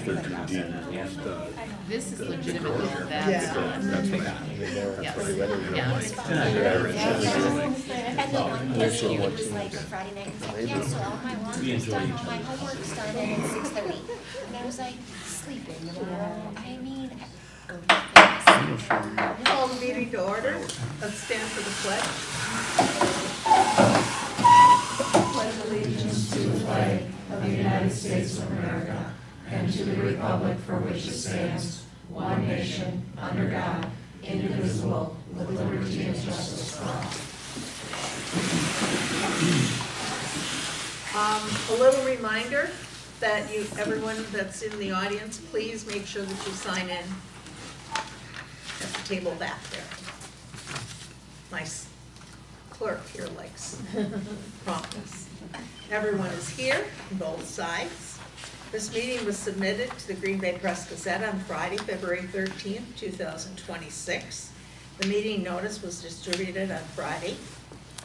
everybody else. This is legitimate, that's. Yes. And the one yesterday, it was like a Friday night, it's like, yeah, so all my laundry's done, all my homework's done, and it's 6:30. And I was like, sleeping tomorrow, I mean, go to bed. Call the meeting to order. Let's stand for the pledge. Pledge allegiance to the flag of the United States of America and to the republic for which it stands, one nation, under God, indivisible, with liberty and justice for all. A little reminder that everyone that's in the audience, please make sure that you sign in at the table back there. My clerk here likes promptness. Everyone is here on both sides. This meeting was submitted to the Green Bay Press-Gazette on Friday, February 13th, 2026. The meeting notice was distributed on Friday,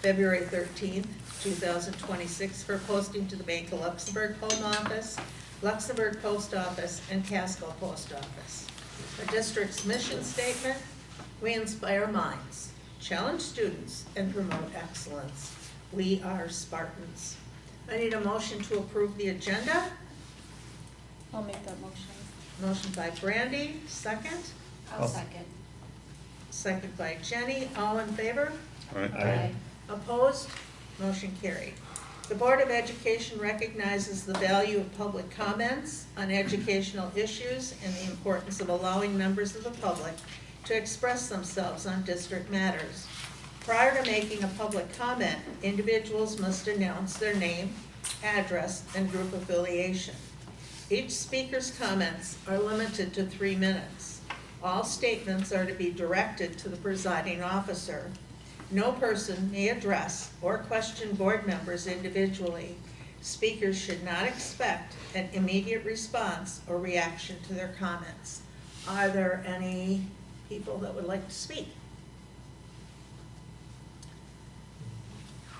February 13th, 2026 for posting to the Bank of Luxembourg Home Office, Luxembourg Post Office, and Casco Post Office. Our district's mission statement: we inspire minds, challenge students, and promote excellence. We are Spartans. I need a motion to approve the agenda. I'll make that motion. Motion by Brandy, second. I'll second. Second by Jenny. All in favor? Aye. Opposed? Motion carried. The Board of Education recognizes the value of public comments on educational issues and the importance of allowing members of the public to express themselves on district matters. Prior to making a public comment, individuals must announce their name, address, and group affiliation. Each speaker's comments are limited to 3 minutes. All statements are to be directed to the presiding officer. No person may address or question board members individually. Speakers should not expect an immediate response or reaction to their comments. Are there any people that would like to speak?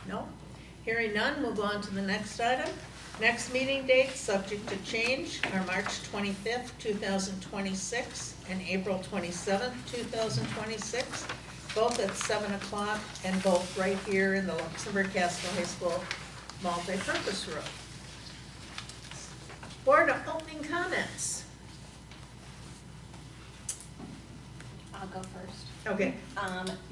No? Hearing none, we'll go on to the next item. Next meeting dates, subject to change, are March 25th, 2026 and April 27th, 2026, both at 7 o'clock and both right here in the Luxemburg-Casco High School multi-purpose room. Board opening comments. I'll go first. Okay.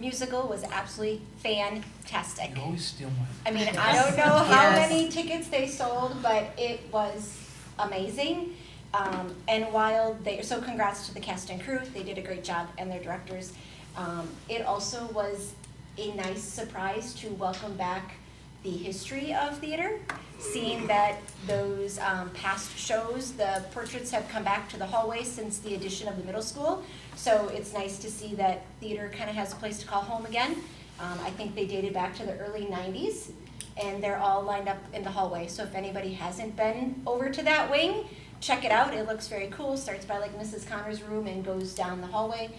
Musical was absolutely fantastic. You always steal mine. I mean, I don't know how Yes. many tickets they sold, but it was amazing. And while so congrats to the cast and crew, they did a great job, and their directors. It also was a nice surprise to welcome back the history of theater, seeing that those past shows, the portraits have come back to the hallway since the addition of the middle school. So it's nice to see that theater kind of has a place to call home again. I think they dated back to the early 90s, and they're all lined up in the hallway. So if anybody hasn't been over to that wing, check it out. It looks very cool. Starts by like Mrs. Connor's room and goes down the hallway.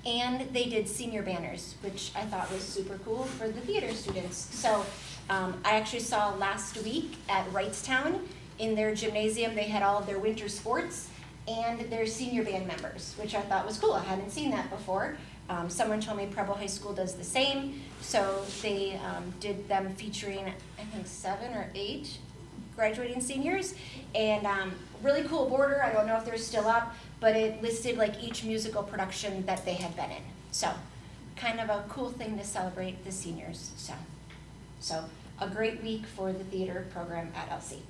And they did senior banners, which I thought was super cool for the theater students. So I actually saw last week at Wrightstown in their gymnasium, they had all of their winter sports and their senior band members, which I thought was cool. I hadn't seen that before. Someone told me Preble High School does the same. So they did them featuring, I think, 7 or 8 graduating seniors. And really cool border. I don't know if they're still up, but it listed like each musical production that they had been in. So kind of a cool thing to celebrate the seniors. So a great week for the theater program at LC.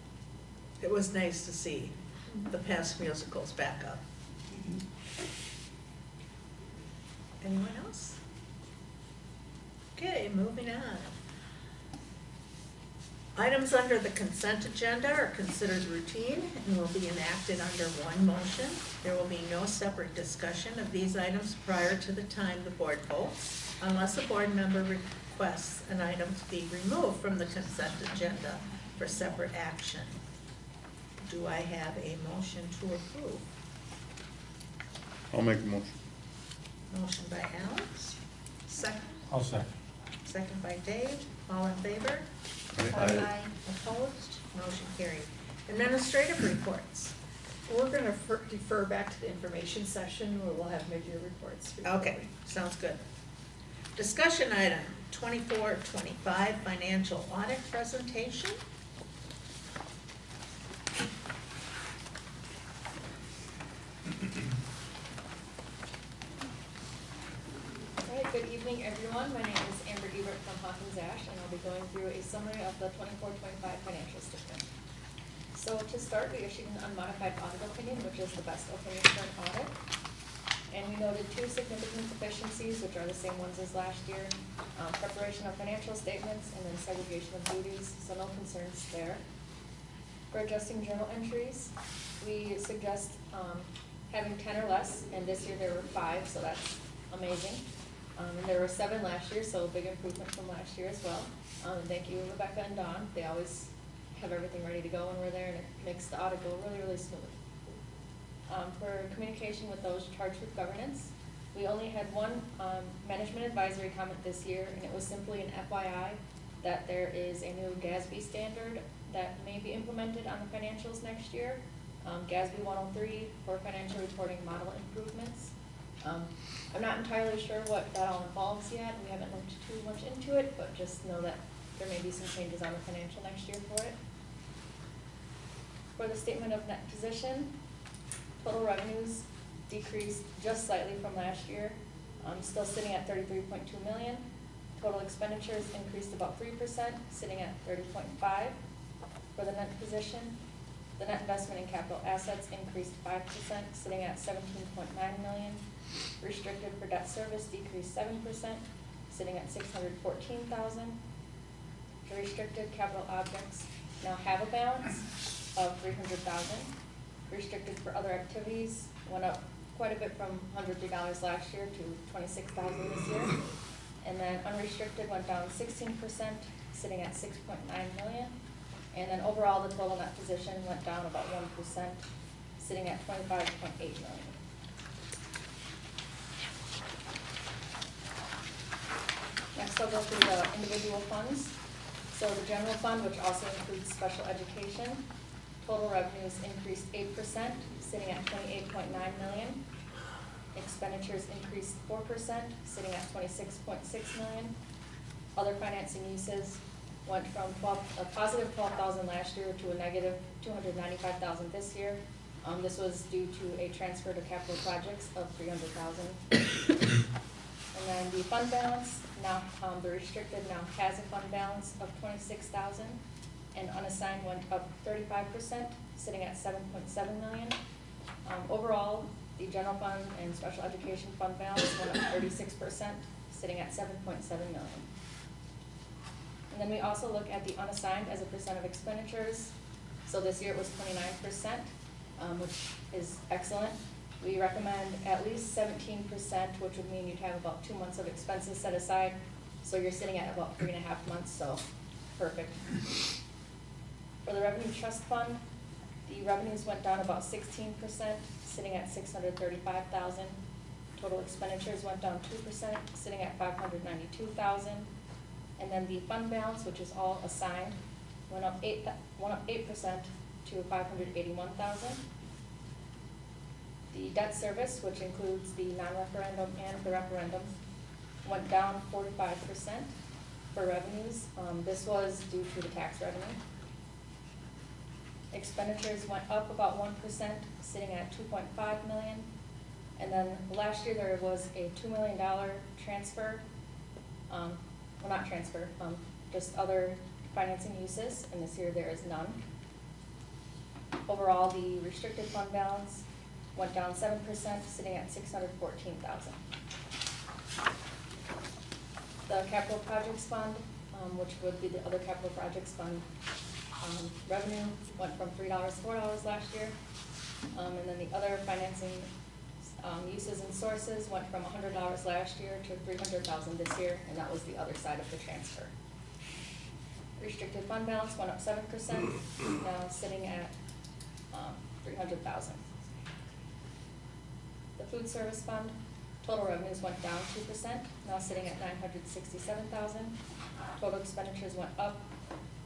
It was nice to see the past musicals back up. Anyone else? Okay, moving on. Items under the consent agenda are considered routine and will be enacted under one motion. There will be no separate discussion of these items prior to the time the board votes, unless a board member requests an item to be removed from the consent agenda for separate action. Do I have a motion to approve? I'll make the motion. Motion by Alex, second. I'll second. Second by Dave. All in favor? Aye. Opposed? Motion carried. Administrative reports. We're gonna defer back to the information session where we'll have mid-year reports. Okay, sounds good. Discussion item 24-25 financial audit presentation. All right, good evening, everyone. My name is Amber Ebert from Hawkins Ash, and I'll be going through a summary of the 24-25 financial statement. So to start, we issued an unmodified audit opinion, which is the best opinion for an audit. And we noted two significant deficiencies, which are the same ones as last year. Preparation of financial statements and then segregation of duties, so no concerns there. For adjusting journal entries, we suggest having 10 or less, and this year there were 5, so that's amazing. And there were 7 last year, so a big improvement from last year as well. And thank you, Rebecca and Dawn. They always have everything ready to go when we're there, and it makes the audit go really, really smooth. For communication with those charged with governance, we only had one management advisory comment this year, and it was simply an FYI that there is a new GASB standard that may be implemented on the financials next year. GASB 103 for financial reporting model improvements. I'm not entirely sure what that all involves yet. We haven't looked too much into it, but just know that there may be some changes on the financial next year for it. For the statement of net position, total revenues decreased just slightly from last year, still sitting at 33.2 million. Total expenditures increased about 3%, sitting at 30.5. For the net position, the net investment in capital assets increased 5%, sitting at 17.9 million. Restricted for debt service decreased 7%, sitting at 614,000. The restricted capital objects now have a balance of 300,000. Restricted for other activities went up quite a bit from $103 last year to 26,000 this year. And then unrestricted went down 16%, sitting at 6.9 million. And then overall, the total net position went down about 1%, sitting at 25.8 million. Next, I'll go through the individual funds. So the general fund, which also includes special education, total revenues increased 8%, sitting at 28.9 million. Expenditures increased 4%, sitting at 26.6 million. Other financing uses went from a positive 12,000 last year to a negative 295,000 this year. This was due to a transfer to capital projects of 300,000. And then the fund balance, now the restricted now has a fund balance of 26,000, and unassigned went up 35%, sitting at 7.7 million. Overall, the general fund and special education fund balance went up 36%, sitting at 7.7 million. And then we also look at the unassigned as a percent of expenditures. So this year it was 29%, which is excellent. We recommend at least 17%, which would mean you'd have about 2 months of expenses set aside. So you're sitting at about 3.5 months, so perfect. For the revenue trust fund, the revenues went down about 16%, sitting at 635,000. Total expenditures went down 2%, sitting at 592,000. And then the fund balance, which is all assigned, went up 8% to 581,000. The debt service, which includes the non-referendum and the referendum, went down 45% for revenues. This was due to the tax revenue. Expenditures went up about 1%, sitting at 2.5 million. And then last year there was a $2 million transfer, well, not transfer, just other financing uses, and this year there is none. Overall, the restricted fund balance went down 7%, sitting at 614,000. The capital projects fund, which would be the other capital projects fund, revenue went from $3 to $4 last year. And then the other financing uses and sources went from $100 last year to $300,000 this year, and that was the other side of the transfer. Restricted fund balance went up 7%, now sitting at 300,000. The food service fund, total revenues went down 2%, now sitting at 967,000. Total expenditures went up,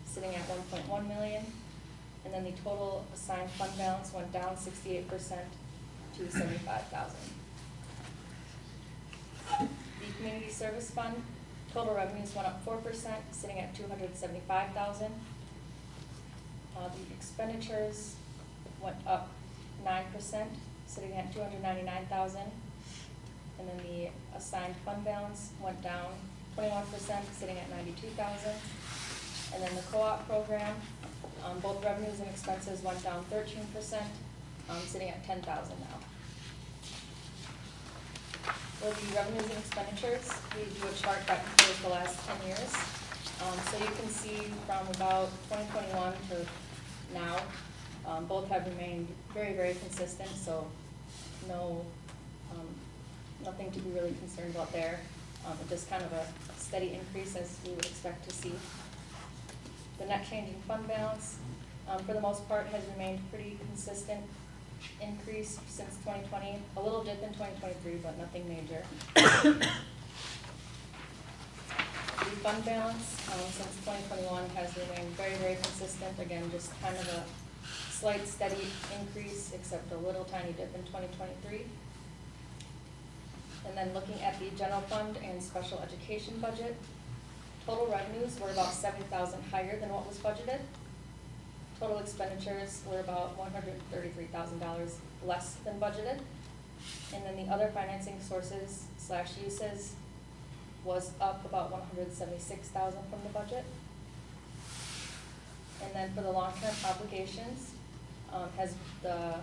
sitting at 1.1 million. And then the total assigned fund balance went down 68% to $75,000. The community service fund, total revenues went up 4%, sitting at $275,000. The expenditures went up 9%, sitting at $299,000. And then the assigned fund balance went down 21%, sitting at $92,000. And then the co-op program, both revenues and expenses went down 13%, sitting at $10,000 now. For the revenues and expenditures, we do a chart that compares the last 10 years. So you can see from about 2021 to now, both have remained very, very consistent, so nothing to be really concerned about there. Just kind of a steady increase as we would expect to see. The net change in fund balance, for the most part, has remained pretty consistent increase since 2020. A little dip in 2023, but nothing major. The fund balance since 2021 has remained very, very consistent. Again, just kind of a slight steady increase, except a little tiny dip in 2023. And then looking at the general fund and special education budget, total revenues were about $70,000 higher than what was budgeted. Total expenditures were about $133,000 less than budgeted. And then the other financing sources / uses was up about $176,000 from the budget. And then for the long-term obligations, the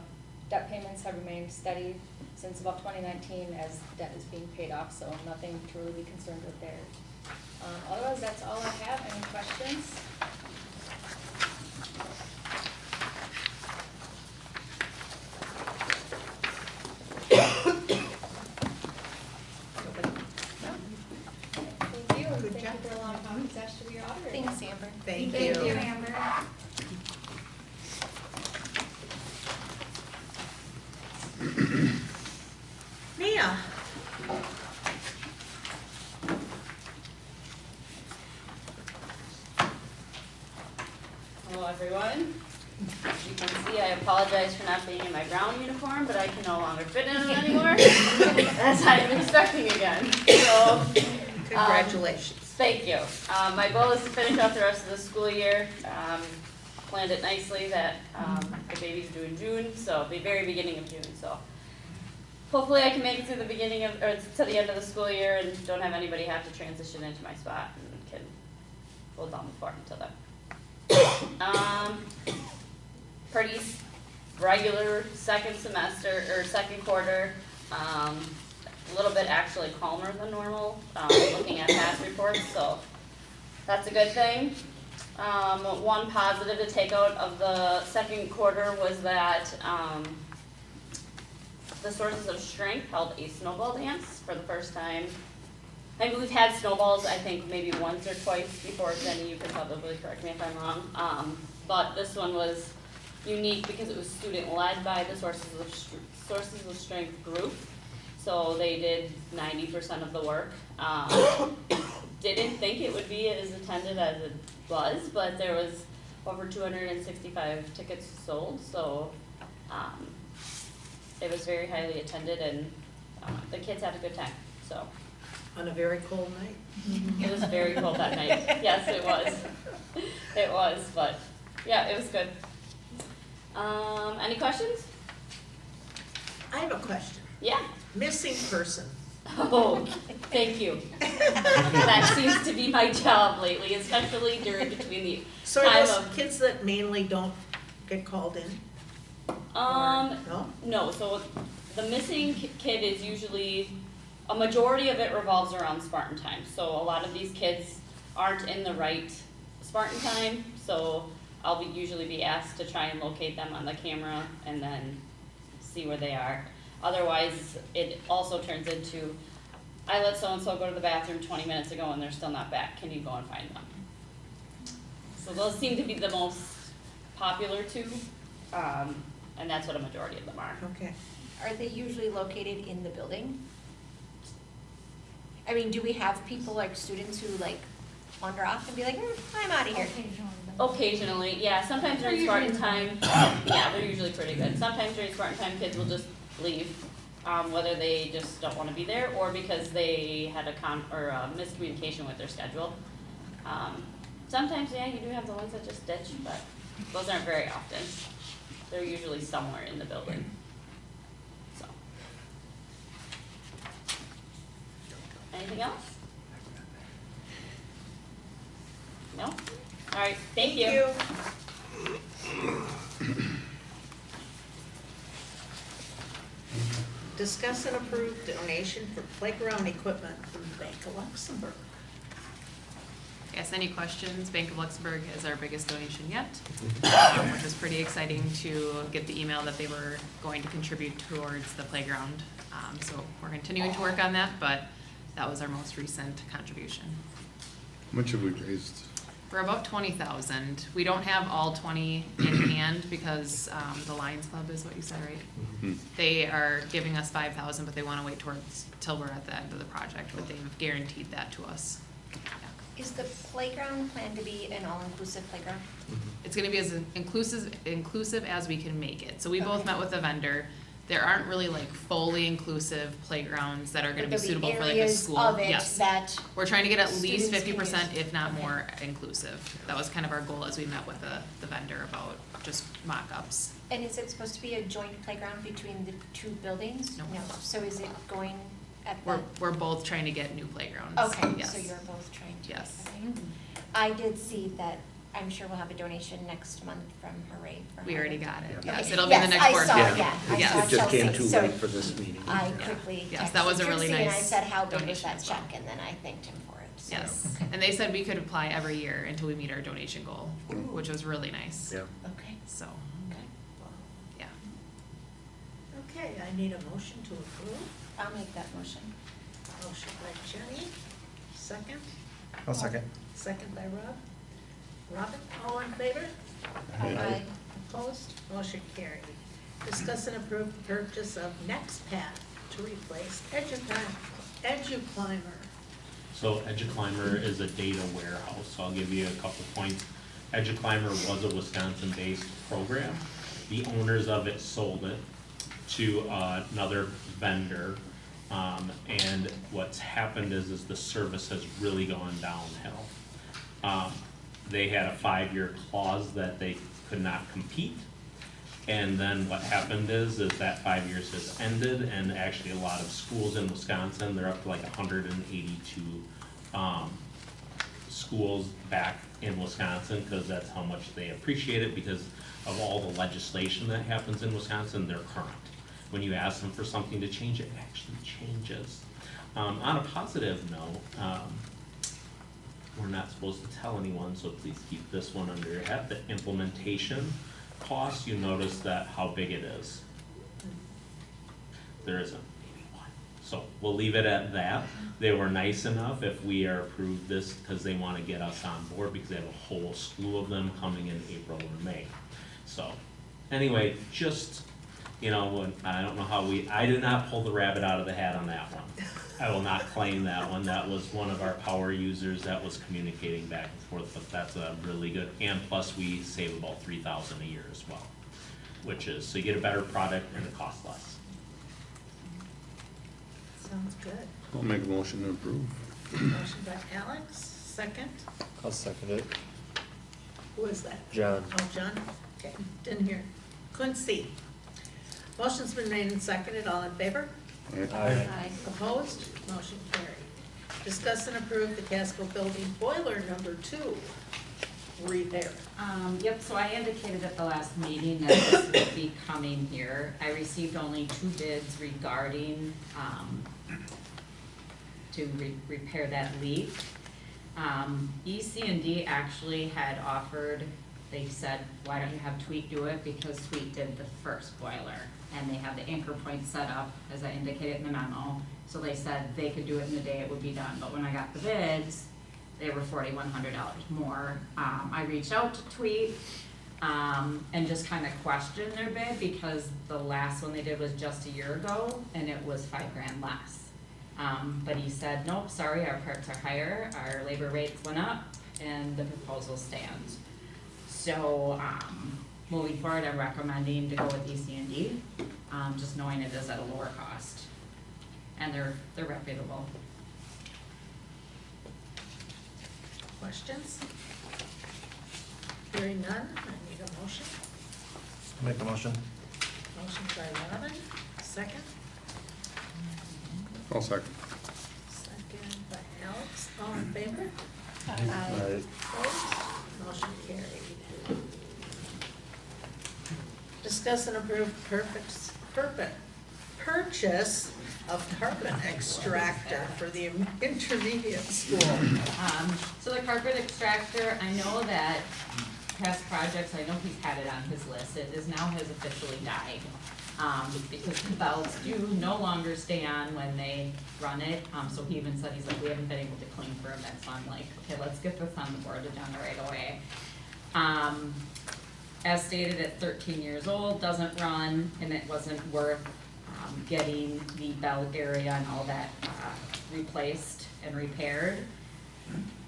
debt payments have remained steady since about 2019 as debt is being paid off, so nothing to really be concerned with there. Otherwise, that's all I have. Any questions? Thank you, and Good thank job. you for allowing me to ask to be your auditor. Thanks, Amber. Thank Thank you, you. Amber. Mia? Hello, everyone. As you can see, I apologize for not being in my brown uniform, but I can no longer fit in it anymore, as I am expecting again. So, Congratulations. thank you. My goal is to finish out the rest of the school year. Planned it nicely that the baby's due in June, so the very beginning of June. So hopefully I can make it through the beginning of, or to the end of the school year and don't have anybody have to transition into my spot and can hold down the fort until then. Pretty regular second semester or second quarter. A little bit actually calmer than normal, looking at past reports, so that's a good thing. One positive to take out of the second quarter was that the Sources of Strength held a snowball dance for the first time. I mean, we've had snowballs, I think, maybe once or twice before. Jenny, you can probably correct me if I'm wrong. But this one was unique because it was student-led by the Sources of Strength group. So they did 90% of the work. Didn't think it would be as attended as it was, but there was over 265 tickets sold. So it was very highly attended, and the kids had a good time. So. On a very cold night. It was very cold that night. Yes, it was. It was, but yeah, it was good. Any questions? I have a question. Yeah. Missing person. Oh, thank you. That seems to be my job lately, especially between the So time are those of. kids that mainly don't get called in? No? No, so the missing kid is usually, a majority of it revolves around Spartan time. So a lot of these kids aren't in the right Spartan time, so I'll usually be asked to try and locate them on the camera and then see where they are. Otherwise, it also turns into, I let so-and-so go to the bathroom 20 minutes ago and they're still not back. Can you go and find them? So those seem to be the most popular two, and that's what a majority of them are. Okay. Are they usually located in the building? I mean, do we have people like students who like wander off and be like, I'm out of here? Occasionally, but Occasionally, yeah, sometimes during Spartan time, yeah, they're usually pretty good. Sometimes during Spartan time, kids will just leave, whether they just don't wanna be there or because they had a miscommunication with their schedule. Sometimes, yeah, you do have the ones that just ditch, but those aren't very often. They're usually somewhere in the building, so. Anything else? No? Alright, thank you. Discuss and approve donation for playground equipment from the Bank of Luxembourg. Yes, any questions? Bank of Luxembourg is our biggest donation yet, which is pretty exciting to get the email that they were going to contribute towards the playground. So we're continuing to work on that, but that was our most recent contribution. How much have we raised? For about 20,000. We don't have all 20 in hand because the Lions Club is what you said, right? Hmm. They are giving us 5,000, but they want to wait till we're at the end of the project, but they've guaranteed that to us. Yeah. Is the playground planned to be an all-inclusive playground? It's gonna be as inclusive as we can make it. So we both Okay. met with the vendor. There aren't really like fully inclusive playgrounds that are gonna But be there'll suitable for like a areas school. of it Yes. that, We're trying to get at least students can 50%, use. if not Okay. more, inclusive. That was kind of our goal as we met with the vendor about just mock-ups. and is it supposed to be a joint playground between the two buildings? No. So is it going at the? We're both trying to get new playgrounds. Okay, Yes. so you're both trying to. Yes. Okay. I did see that, I'm sure we'll have a donation next month from Hooray for We already Hooray. got it. Yeah. Yes, it'll be in the next board Yes, I saw, meeting. yeah, I Yes. saw It just came Chelsea, too so late for this meeting. I Yeah. quickly Yes, texted that was a really Trixie and I nice said, how big was donation that as well. check? And then I thanked him for it, so. Yes, Okay. and they said we could apply every year until we meet our donation goal, which was really nice. Yeah. Okay, So, okay. yeah. Okay, I need a motion to approve. I'll make that motion. Motion by Jenny, second. I'll second. Second by Rob. Robin, all in favor? Aye. Opposed? Motion carried. Discuss and approve the purchase of NextPad to replace EduClimber. So EduClimber is a data warehouse, so I'll give you a couple points. EduClimber was a Wisconsin-based program. The owners of it sold it to another vendor. And what's happened is the service has really gone downhill. They had a 5-year clause that they could not compete. And then what happened is that 5 years has ended, and actually a lot of schools in Wisconsin, they're up to like 182 schools back in Wisconsin, because that's how much they appreciate it, because of all the legislation that happens in Wisconsin, they're current. When you ask them for something to change, it actually changes. On a positive note, we're not supposed to tell anyone, so please keep this one under your hat. The implementation cost, you notice that how big it is. There isn't maybe one. So we'll leave it at that. They were nice enough if we are approved this, because they want to get us on board, because they have a whole slew of them coming in April or May. So anyway, just, you know, when, I don't know how I did not pull the rabbit out of the hat on that one. I will not claim that one. That was one of our power users that was communicating back and forth, but that's a really good, and plus we save about $3,000 a year as well, which is, so you get a better product and it costs less. Sounds good. I'll make a motion to approve. Motion by Alex, second. I'll second it. Who is that? John. Oh, John? Okay, didn't hear. Couldn't see. Motion's been made and seconded. All in favor? Aye. Opposed? Motion carried. Discuss and approve the Casco Building Boiler Number 2 repair. Yep, so I indicated at the last meeting that this would be coming here. I received only 2 bids regarding, to repair that leak. EC&D actually had offered, they said, why don't you have Tweet do it, because Tweet did the first boiler, and they have the anchor point set up, as I indicated in the memo, so they said they could do it in the day it would be done, but when I got the bids, they were $4,100 more. I reached out to Tweet, and just kind of questioned their bid, because the last one they did was just a year ago, and it was $5,000 less. But he said, nope, sorry, our parts are higher, our labor rates went up, and the proposal stands. So, moving forward, I'm recommending to go with EC&D, just knowing it is at a lower cost. And they're reputable. Questions? Hearing none, I need a motion. Make a motion. Motion by Robin, second. I'll second. Second by Alex, all in favor? Aye. Opposed? Motion carried. Discuss and approve purchase of carpet extractor for the intermediate school. So the carpet extractor, I know that past projects, I know he's had it on his list, it is now has officially died. Because the belts do no longer stay on when they run it, so he even said, he's like, we haven't been able to clean for a bit, so I'm like, okay, let's get this on the board agenda right away. As stated, at 13 years old, doesn't run, and it wasn't worth getting the belt area and all that replaced and repaired.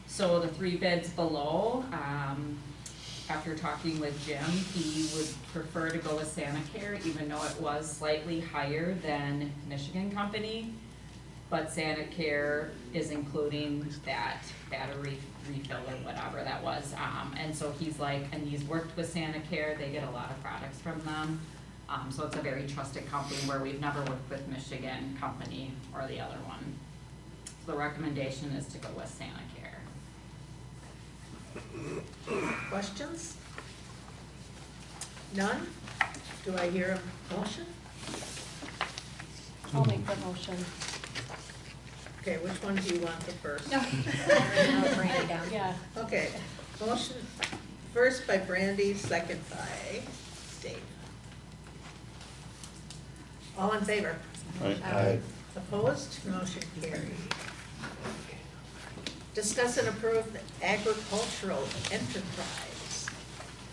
So the 3 bids below, after talking with Jim, he would prefer to go with Sanacare, even though it was slightly higher than Michigan Company. But Sanacare is including that battery refill or whatever that was. And so he's like, and he's worked with Sanacare, they get a lot of products from them. So it's a very trusted company where we've never worked with Michigan Company or the other one. So the recommendation is to go with Sanacare. Questions? None? Do I hear a motion? I'll make the motion. Okay, which one do you want the first? I'll bring it down. Yeah. Okay, motion first by Brandy, second by Dave. All in favor? Aye. Opposed? Motion carried. Discuss and approve the agricultural enterprise.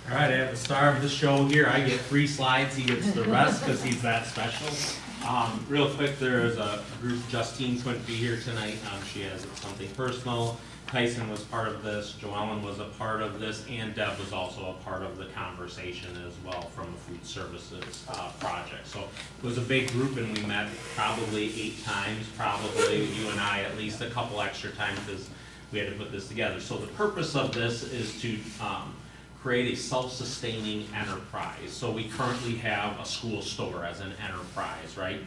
All right, I have the star of the show here. I get 3 slides, he gets the rest because he's that special. Real quick, there's a group, Justine couldn't be here tonight. She has something personal. Tyson was part of this, Joellen was a part of this, and Deb was also a part of the conversation as well from the food services project. So it was a big group and we met probably 8 times, probably you and I at least a couple extra times because we had to put this together. So the purpose of this is to create a self-sustaining enterprise. So we currently have a school store as an enterprise, right?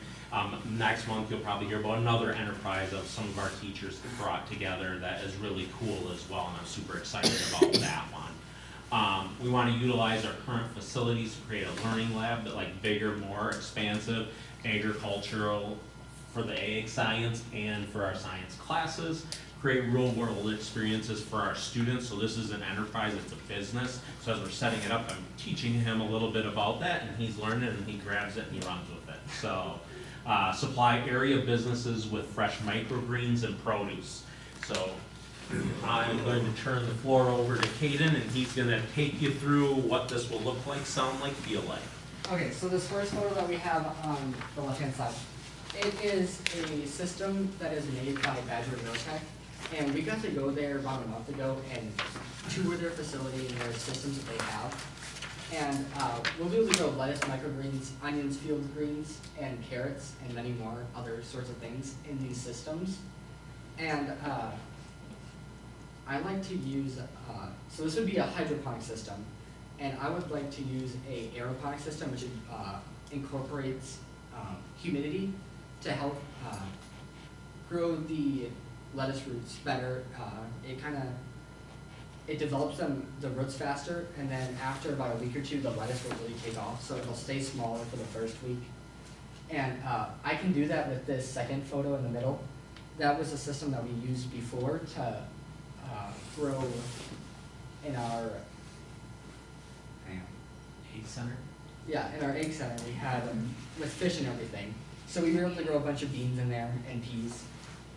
Next month you'll probably hear about another enterprise of some of our teachers that brought together that is really cool as well, and I'm super excited about that one. We want to utilize our current facilities to create a learning lab that like bigger, more expansive, agricultural for the ag science and for our science classes. Create real world experiences for our students. So this is an enterprise, it's a business. So as we're setting it up, I'm teaching him a little bit about that and he's learning and he grabs it and he runs with it. So supply area businesses with fresh microgreens and produce. So I'm going to turn the floor over to Caden and he's gonna take you through what this will look like, sound like, feel like. Okay, so this first photo that we have on the left-hand side, it is a system that is made by Badger Militech. And we got to go there about a month ago and tour their facility and their systems that they have. And we'll be able to grow lettuce, microgreens, onions, field greens, and carrots, and many more other sorts of things in these systems. And I like to use, so this would be a hydroponic system. And I would like to use a aeroponic system, which incorporates humidity to help grow the lettuce roots better. It develops the roots faster, and then after about a week or 2, the lettuce will really take off, so it'll stay smaller for the first week. And I can do that with this second photo in the middle. That was a system that we used before to grow in our Egg center? Yeah, in our egg center, we had with fish and everything. So we were able to grow a bunch of beans in there and peas.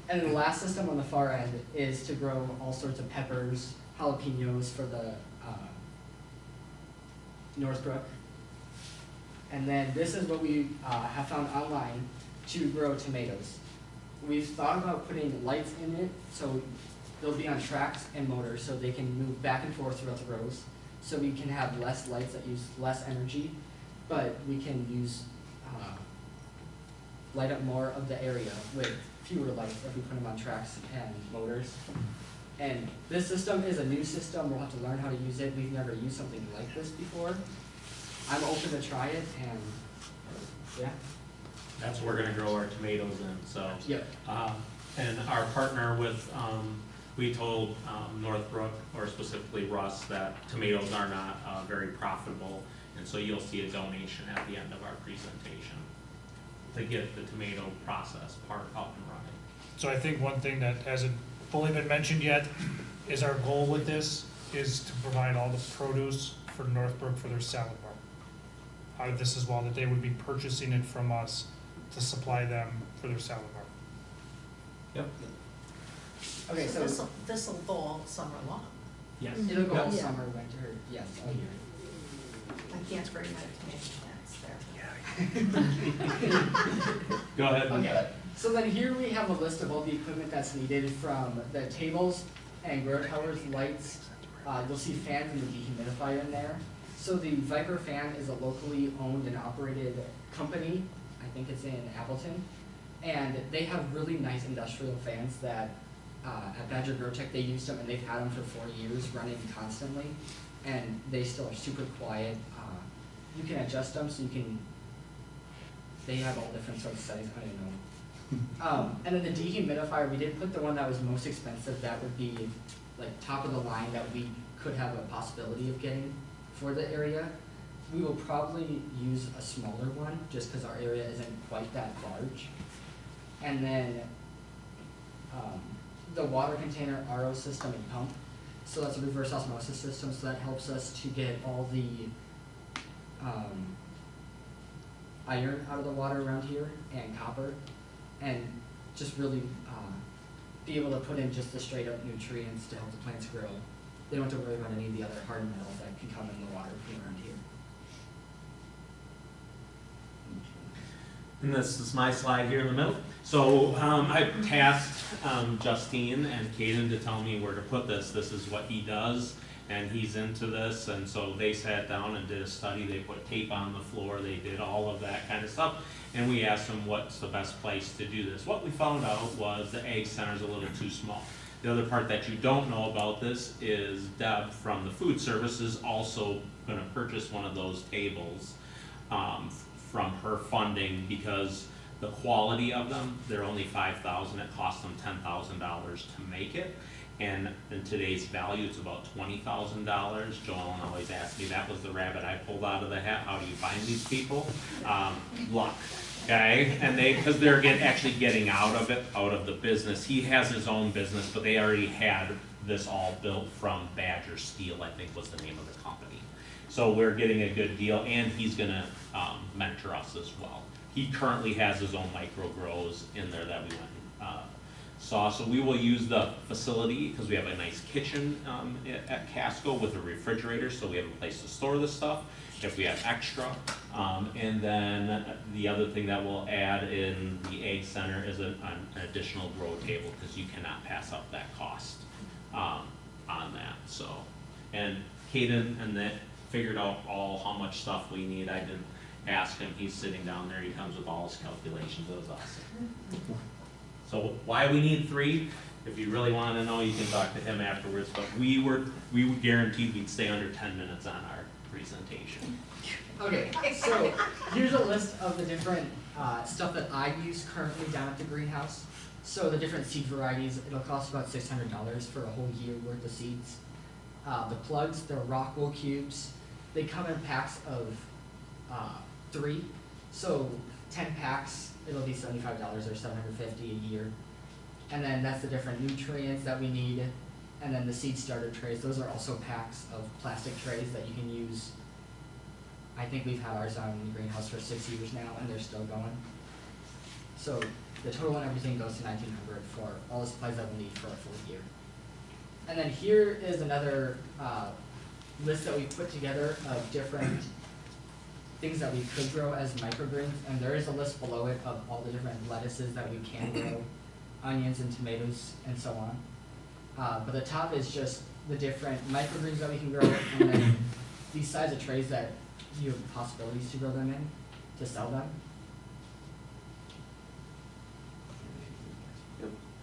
And then the last system on the far end is to grow all sorts of peppers, jalapenos for the Northbrook. And then this is what we have found online to grow tomatoes. We've thought about putting lights in it, so they'll be on tracks and motors, so they can move back and forth throughout the rows. so we can have less lights that use less energy, but we can use, light up more of the area with fewer lights if we put them on tracks and motors. And this system is a new system, we'll have to learn how to use it, we've never used something like this before. I'm open to try it, and, yeah. That's where we're gonna grow our tomatoes in, so. Yep. And our partner with, we told Northbrook, or specifically Russ, that tomatoes are not very profitable, and so you'll see a donation at the end of our presentation to get the tomato process part up and running. So I think one thing that hasn't fully been mentioned yet is our goal with this is to provide all the produce for Northbrook for their salad bar. Out of this as well, that they would be purchasing it from us to supply them for their salad bar. Yep. Okay, so This'll go all summer long. Yes. it'll go all Yeah. summer, winter, yes, all year. I can't bring my tomato plants there. Go ahead. Okay, so then here we have a list of all the equipment that's needed, from the tables and grow towers, lights. You'll see fans and the dehumidifier in there. So the Viper fan is a locally owned and operated company. I think it's in Appleton. And they have really nice industrial fans that, at Badger Grow Tech, they used them and they've had them for 4 years running constantly. And they still are super quiet. You can adjust them so you can, they have all different sorts of settings, I don't know. And then the dehumidifier, we did put the one that was most expensive, that would be like top of the line that we could have a possibility of getting for the area. We will probably use a smaller one, just because our area isn't quite that large. And then, the water container RO system and pump. So that's a reverse osmosis system, so that helps us to get all the, iron out of the water around here, and copper, and just really, be able to put in just the straight up nutrients to help the plants grow. They don't have to worry about any of the other hard metals that can come in the water from around here. And this is my slide here in the middle. So I tasked Justine and Caden to tell me where to put this. This is what he does, and he's into this. And so they sat down and did a study. They put tape on the floor. They did all of that kind of stuff. And we asked them what's the best place to do this. What we found out was the Ag Center's a little too small. The other part that you don't know about this is Deb from the food service is also gonna purchase one of those tables from her funding, because the quality of them, they're only $5,000, it costs them $10,000 to make it. And in today's value, it's about $20,000. Joellen always asks me, that was the rabbit I pulled out of the hat, how do you find these people? Luck, okay? And because they're actually getting out of it, out of the business. He has his own business, but they already had this all built from Badger Steel, I think was the name of the company. So we're getting a good deal, and he's gonna mentor us as well. He currently has his own micro grows in there that we went and saw. So we will use the facility, because we have a nice kitchen at Casco with a refrigerator, so we have a place to store the stuff if we have extra. And then the other thing that we'll add in the Ag Center is an additional grow table, because you cannot pass up that cost on that. So, and Caden and that figured out how much stuff we need. I didn't ask him, he's sitting down there, he comes with all his calculations, it was awesome. So why we need 3, if you really want to know, you can talk to him afterwards, but we guaranteed we'd stay under 10 minutes on our presentation. Okay, so here's a list of the different stuff that I use currently down at the greenhouse. So the different seed varieties, it'll cost about $600 for a whole year worth of seeds. The plugs, they're rock wool cubes. They come in packs of 3, so 10 packs, it'll be $75 or $750 a year. And then that's the different nutrients that we need. And then the seed starter trays, those are also packs of plastic trays that you can use. I think we've had ours on in the greenhouse for 6 years now, and they're still going. So the total and everything goes to $1,900 for all the supplies that we need for a full year. And then here is another list that we put together of different things that we could grow as microgreens, and there is a list below it of all the different lettuces that we can grow, onions and tomatoes and so on. But the top is just the different microgreens that we can grow, and then these size of trays that you have possibilities to grow them in, to sell them.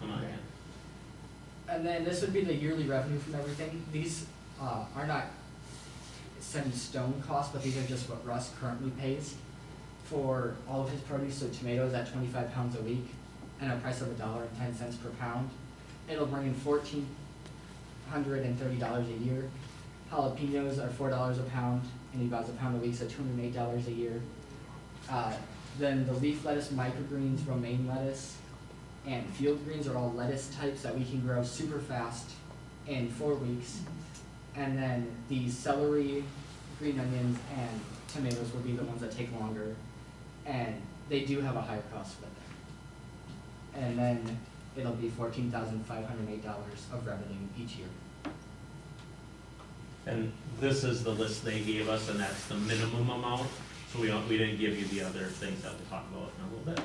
Come on, Okay. And then this would be the yearly revenue from everything. These are not set in stone costs, but these are just what Russ currently pays for all of his produce. So tomatoes at 25 pounds a week and a price of $1.10 per pound. It'll bring in $1,430 a year. Jalapenos are $4 a pound, and he buys a pound a week, so $208 a year. Then the leaf lettuce, microgreens, romaine lettuce, and field greens are all lettuce types that we can grow super fast in 4 weeks. And then the celery, green onions, and tomatoes will be the ones that take longer, and they do have a higher cost with them. And then it'll be $14,508 of revenue each year. And this is the list they gave us, and that's the minimum amount, so we didn't give you the other things that we'll talk about in a little bit.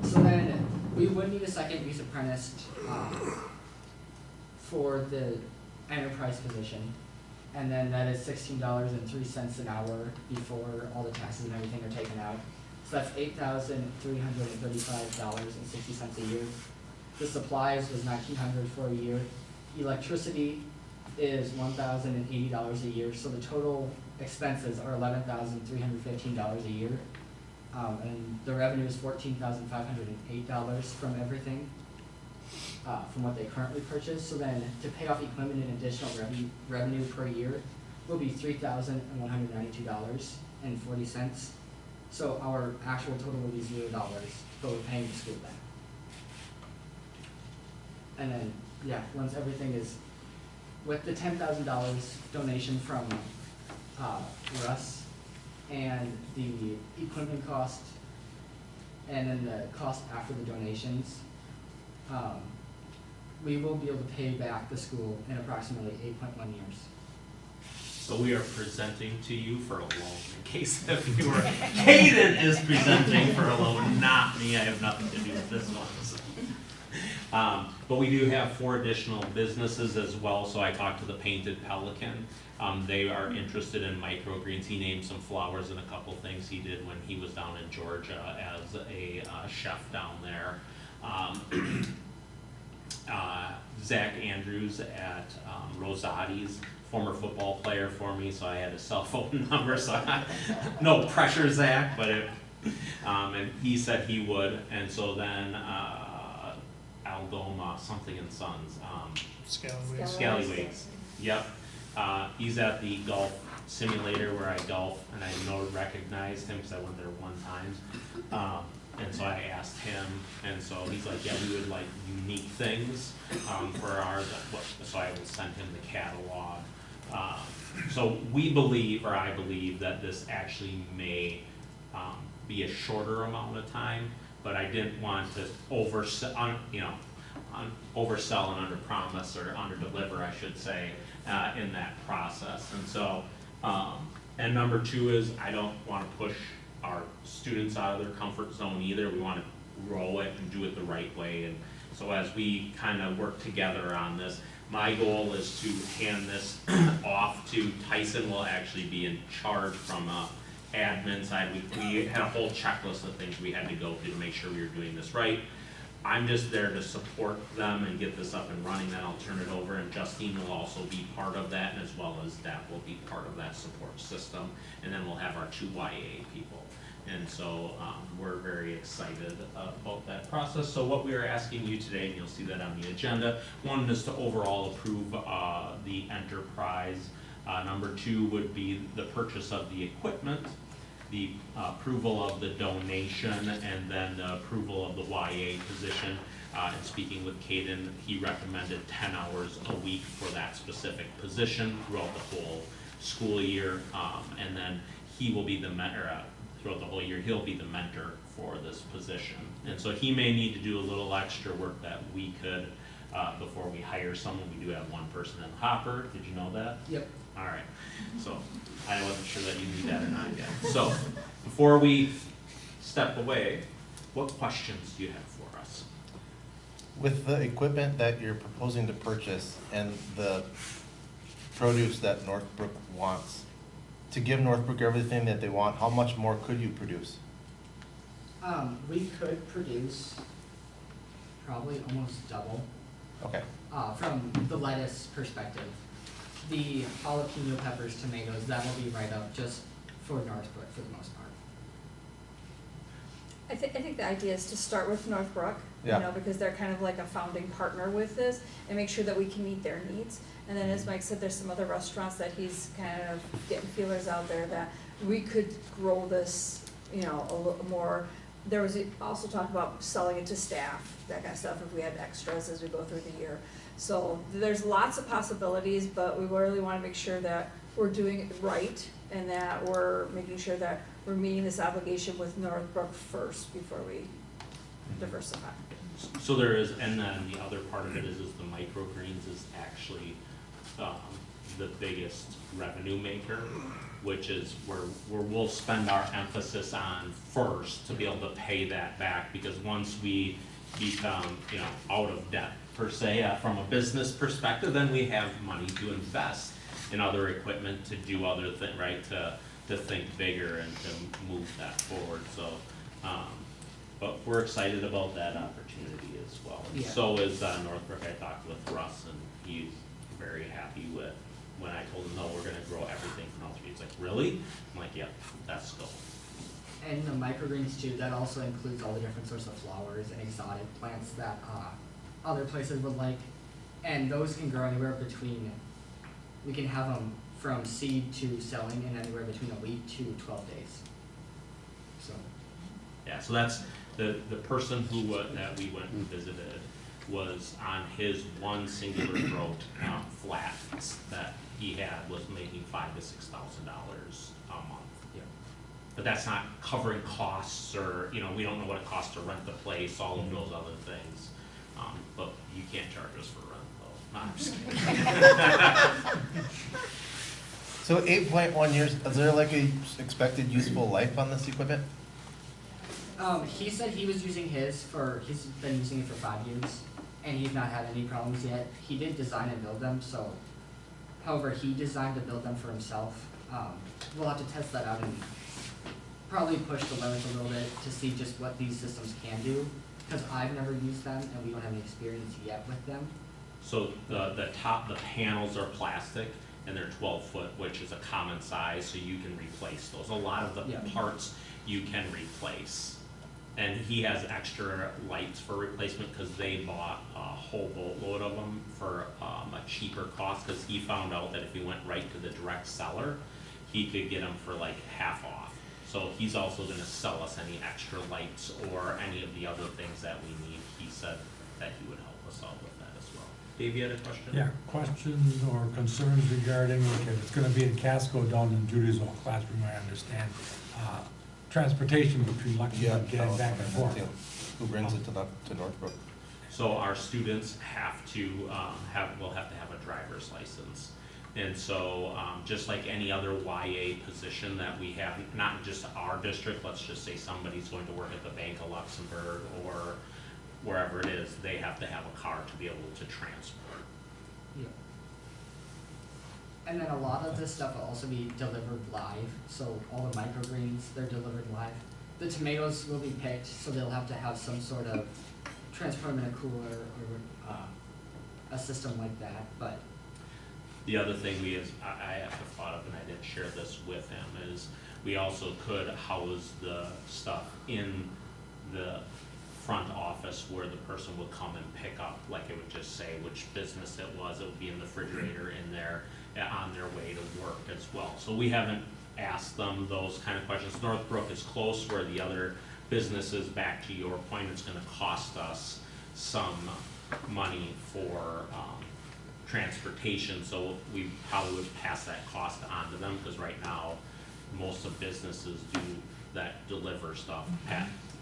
So then, we would need a second youth apprentice for the enterprise position. And then that is $16.03 an hour before all the taxes and everything are taken out. So that's $8,335.60 a year. The supplies was $1,900 for a year. Electricity is $1,080 a year, so the total expenses are $11,315 a year. And the revenue is $14,508 from everything, from what they currently purchase. So then to pay off equipment and additional revenue per year will be $3,192.40. So our actual total will be $0, but we're paying the school back. And then, yeah, once everything is, with the $10,000 donation from Russ, and the equipment cost, and then the cost after the donations, we will be able to pay back the school in approximately 8.1 years. So we are presenting to you for a loan, in case if you were, Hayden is presenting for a loan, not me, I have nothing to do with this one. So. But we do have 4 additional businesses as well, so I talked to the Painted Pelican. They are interested in microgreens. He named some flowers and a couple things he did when he was down in Georgia as a chef down there. Zach Andrews at Rosati's, former football player for me, so I had his cell phone number, so no pressure, Zach, but and he said he would, and so then Aldoma, something and Sons, Scallywags, yep. He's at the golf simulator where I golf, and I recognized him because I went there one time. And so I asked him, and so he's like, yeah, we would like unique things for ours. So I will send him the catalog. So we believe, or I believe, that this actually may be a shorter amount of time, but I didn't want to oversell and underpromise or underdeliver, I should say, in that process. And so, and number 2 is I don't want to push our students out of their comfort zone either. We want to grow it and do it the right way. And so as we kind of work together on this, my goal is to hand this off to Tyson. Will actually be in charge from admin side. We had a whole checklist of things we had to go through to make sure we were doing this right. I'm just there to support them and get this up and running, then I'll turn it over, and Justine will also be part of that, and as well as Deb will be part of that support system, and then we'll have our 2 YA people. And so we're very excited about that process. So what we are asking you today, and you'll see that on the agenda, 1 is to overall approve the enterprise. Number 2 would be the purchase of the equipment, the approval of the donation, and then the approval of the YA position. And speaking with Caden, he recommended 10 hours a week for that specific position throughout the whole school year. And then he will be the mentor, throughout the whole year, he'll be the mentor for this position. And so he may need to do a little extra work that we could, before we hire someone. We do have 1 person in the hopper. Did you know that? Yep. All right, so I wasn't sure that you knew that or not yet. So before we step away, what questions do you have for us? With the equipment that you're proposing to purchase and the produce that Northbrook wants, to give Northbrook everything that they want, how much more could you produce? We could produce probably almost double, Okay. from the lettuce perspective. The jalapeno peppers, tomatoes, that will be right up just for Northbrook for the most part. I think the idea is to start with Northbrook, you Yeah. know, because they're kind of like a founding partner with this, and make sure that we can meet their needs. And then, as Mike said, there's some other restaurants that he's kind of getting feelers out there that we could grow this, you know, a little more. There was also talk about selling it to staff, that kind of stuff, if we had extras as we go through the year. So there's lots of possibilities, but we really wanna make sure that we're doing it right, and that we're making sure that we're meeting this obligation with Northbrook first before we diversify. So there is, and then the other part of it is the microgreens is actually the biggest revenue maker, which is where we'll spend our emphasis on first to be able to pay that back, because once we become, you know, out of debt per se, from a business perspective, then we have money to invest in other equipment, to do other things, right, to think bigger and to move that forward, so, but we're excited about that opportunity as well. And Yeah. so is Northbrook. I talked with Russ, and he's very happy with, when I told him, no, we're gonna grow everything from all three, he's like, really? I'm like, yep, let's go. And the microgreens too, that also includes all the different sorts of flowers and exotic plants that other places would like. And those can grow anywhere between, we can have them from seed to selling in anywhere between a week to 12 days. So, Yeah, so that's, the person who, that we went and visited was on his one singular growth, flat that he had was making $5,000 to $6,000 a month. yeah. But that's not covering costs, or, you know, we don't know what it costs to rent the place, all of those other things. But you can't charge us for rent, though. No, I'm just kidding. So 8.1 years, is there like a expected useful life on this equipment? He said he was using his he's been using it for 5 years, and he's not had any problems yet. He did design and build them, so, however, he designed to build them for himself. We'll have to test that out and probably push the limits a little bit to see just what these systems can do, because I've never used them and we don't have any experience yet with them. So the panels are plastic, and they're 12-foot, which is a common size, so you can replace those. A lot of the Yeah. parts you can replace. And he has extra lights for replacement, because they bought a whole boatload of them for a cheaper cost, because he found out that if he went right to the direct seller, he could get them for like half off. So he's also gonna sell us any extra lights or any of the other things that we need. He said that he would help us out with that as well. Dave, you had a question? Yeah, questions or concerns regarding, okay, it's gonna be in Casco down in Judy's old classroom, I understand. Transportation between Luxembourg, getting back and forth. Who brings it to Northbrook? So our students have to will have to have a driver's license. And so just like any other YA position that we have, not just our district, let's just say somebody's going to work at the Bank of Luxembourg or wherever it is, they have to have a car to be able to transport. Yeah. And then a lot of this stuff will also be delivered live, so all the microgreens, they're delivered live. The tomatoes will be picked, so they'll have to have some sort of transport in a cooler or a system like that, but. The other thing I have thought of, and I didn't share this with him, is we also could house the stuff in the front office where the person would come and pick up, like it would just say which business it was, it would be in the refrigerator in there on their way to work as well. So we haven't asked them those kind of questions. Northbrook is close, where the other businesses, back to your point, it's gonna cost us some money for transportation, so we probably would pass that cost on to them, because right now, most of businesses do that, deliver stuff,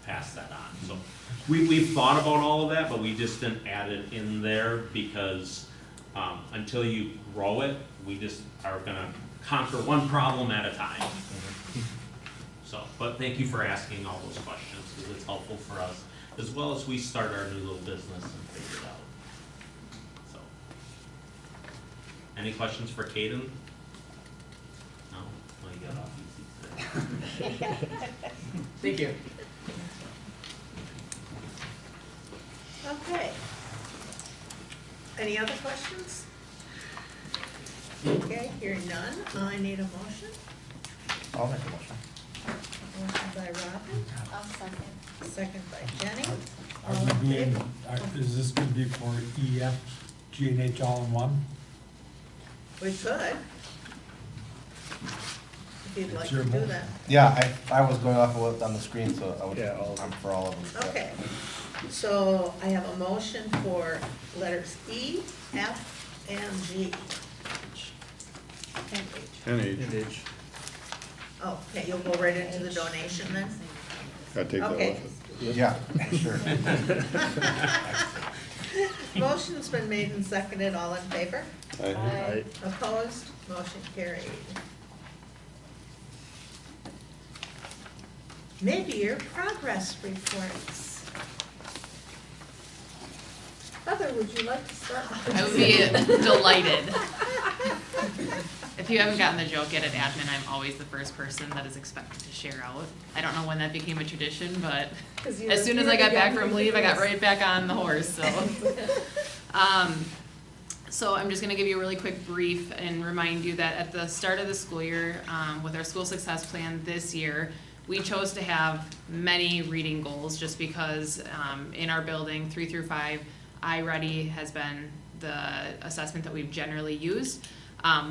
pass that on. So we've thought about all of that, but we just didn't add it in there, because until you grow it, we just are gonna conquer one problem at a time. So, but thank you for asking all those questions, because it's helpful for us as well as we start our new little business and figure it out. So, any questions for Caden? No? Well, you got off easy today. Thank you. Okay. Any other questions? Okay, hearing none, I need a motion. I'll make a motion. Motion by Robin, I'll second. second by Jenny. Are All we in doing, favor? is this gonna be for E, F, G, and H all in one? We could. If you'd like It's to your do motion. that. Yeah, I was going off of what's on the screen, so I would, Yeah, all of I'm for all of them. Okay, so I have a motion for letters E, F, and G. And H. And H. Oh, okay, you'll go right into the donation then? Gotta take that Okay. off. Yeah, for sure. Motion's been made and seconded, all in favor? Aye. Opposed? Motion carried. Mid-year progress reports. Heather, would you like to start? I would be delighted. If you haven't gotten the joke yet at admin, I'm always the first person that is expected to share out. I don't know when that became a tradition, but 'Cause you as were- soon you as were I got the back young from leave, I got people. right back on the horse, so. So I'm just gonna give you a really quick brief and remind you that at the start of the school year, with our school success plan this year, we chose to have many reading goals just because, in our building, 3 through 5, iReady has been the assessment that we've generally used.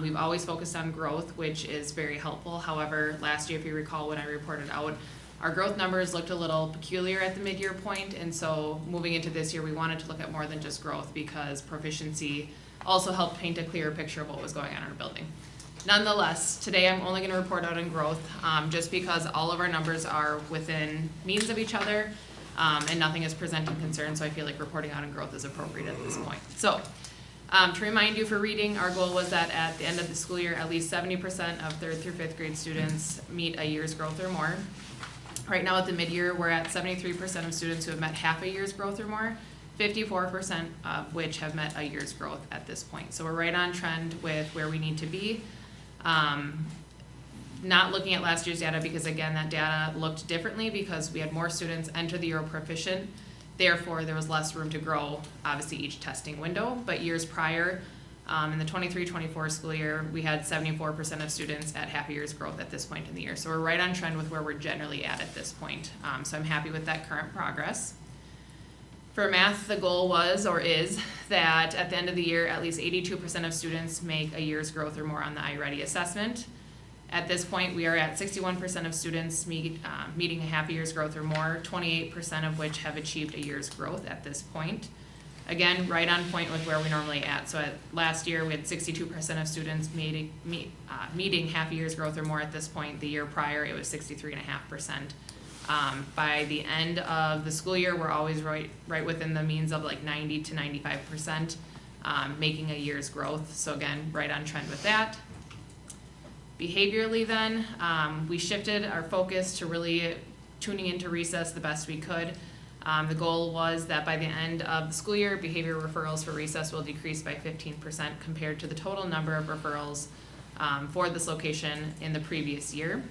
We've always focused on growth, which is very helpful. However, last year, if you recall, when I reported out, our growth numbers looked a little peculiar at the mid-year point, and so moving into this year, we wanted to look at more than just growth because proficiency also helped paint a clearer picture of what was going on in our building. Nonetheless, today I'm only gonna report out on growth, just because all of our numbers are within means of each other, and nothing is presenting concern, so I feel like reporting out on growth is appropriate at this point. So, to remind you for reading, our goal was that at the end of the school year, at least 70% of 3rd through 5th grade students meet a year's growth or more. Right now at the mid-year, we're at 73% of students who have met half a year's growth or more, 54% of which have met a year's growth at this point. So we're right on trend with where we need to be. Not looking at last year's data because again, that data looked differently because we had more students enter the Euro Proficient. Therefore, there was less room to grow, obviously each testing window, but years prior, in the 23-24 school year, we had 74% of students at half a year's growth at this point in the year. So we're right on trend with where we're generally at this point. So I'm happy with that current progress. For math, the goal was or is that at the end of the year, at least 82% of students make a year's growth or more on the iReady assessment. At this point, we are at 61% of students meeting a half a year's growth or more, 28% of which have achieved a year's growth at this point. Again, right on point with where we normally at. So last year, we had 62% of students meeting half a year's growth or more at this point. The year prior, it was 63.5%. By the end of the school year, we're always right within the means of like 90 to 95%, making a year's growth. So again, right on trend with that. Behaviorally then, we shifted our focus to really tuning into recess the best we could. The goal was that by the end of the school year, behavior referrals for recess will decrease by 15% compared to the total number of referrals for this location in the previous year.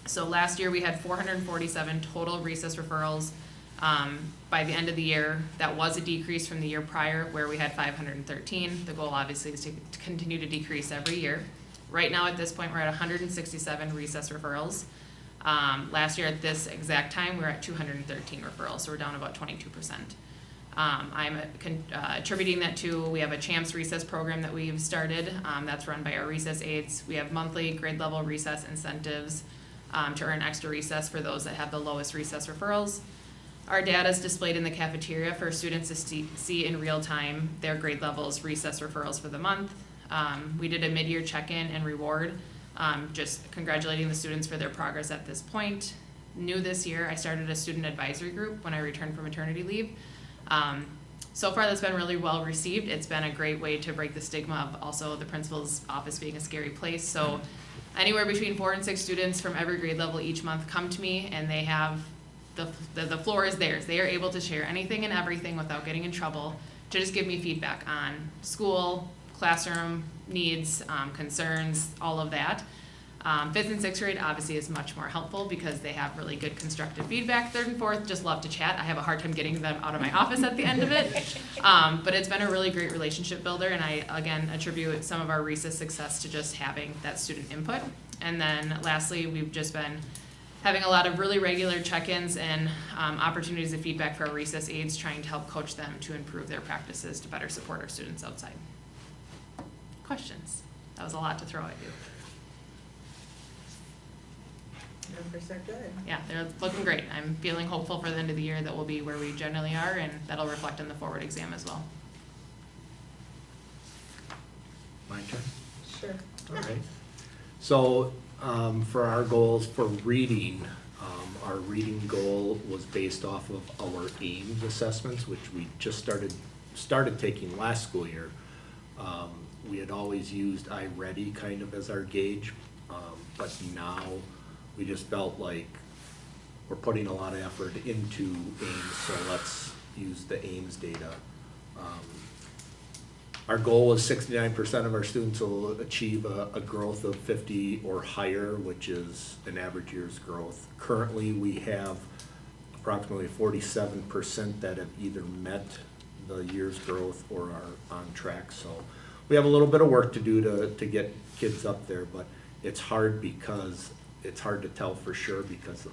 So last year we had 447 total recess referrals. By the end of the year, that was a decrease from the year prior where we had 513. The goal obviously is to continue to decrease every year. Right now at this point, we're at 167 recess referrals. Last year at this exact time, we were at 213 referrals, so we're down about 22%. I'm attributing that to, we have a CHAMPS recess program that we've started that's run by our recess aides. We have monthly grade level recess incentives to earn extra recess for those that have the lowest recess referrals. Our data is displayed in the cafeteria for students to see in real time their grade levels, recess referrals for the month. We did a mid-year check-in and reward, just congratulating the students for their progress at this point. New this year, I started a student advisory group when I returned from maternity leave. So far that's been really well received. It's been a great way to break the stigma of also the principal's office being a scary place. So anywhere between 4 and 6 students from every grade level each month come to me and they have the floor is theirs. They are able to share anything and everything without getting in trouble, to just give me feedback on school, classroom needs, concerns, all of that. 5th and 6th grade obviously is much more helpful because they have really good constructive feedback. 3rd and 4th just love to chat. I have a hard time getting them out of my office at the end of it. But it's been a really great relationship builder, and I, again, attribute some of our recess success to just having that student input. And then lastly, we've just been having a lot of really regular check-ins and opportunities of feedback for our recess aides, trying to help coach them to improve their practices to better support our students outside. Questions? That was a lot to throw at you. Numbers are good. Yeah, they're looking great. I'm feeling hopeful for the end of the year that we'll be where we generally are, and that'll reflect in the forward exam as well. My turn? Sure. All right. So, for our goals for reading, our reading goal was based off of our AIMS assessments, which we just started taking last school year. We had always used iReady kind of as our gauge, but now we just felt like we're putting a lot of effort into AIMS, so let's use the AIMS data. Our goal was 69% of our students will achieve a growth of 50 or higher, which is an average year's growth. Currently, we have approximately 47% that have either met the year's growth or are on track. So we have a little bit of work to do to get kids up there, but it's hard because it's hard to tell for sure because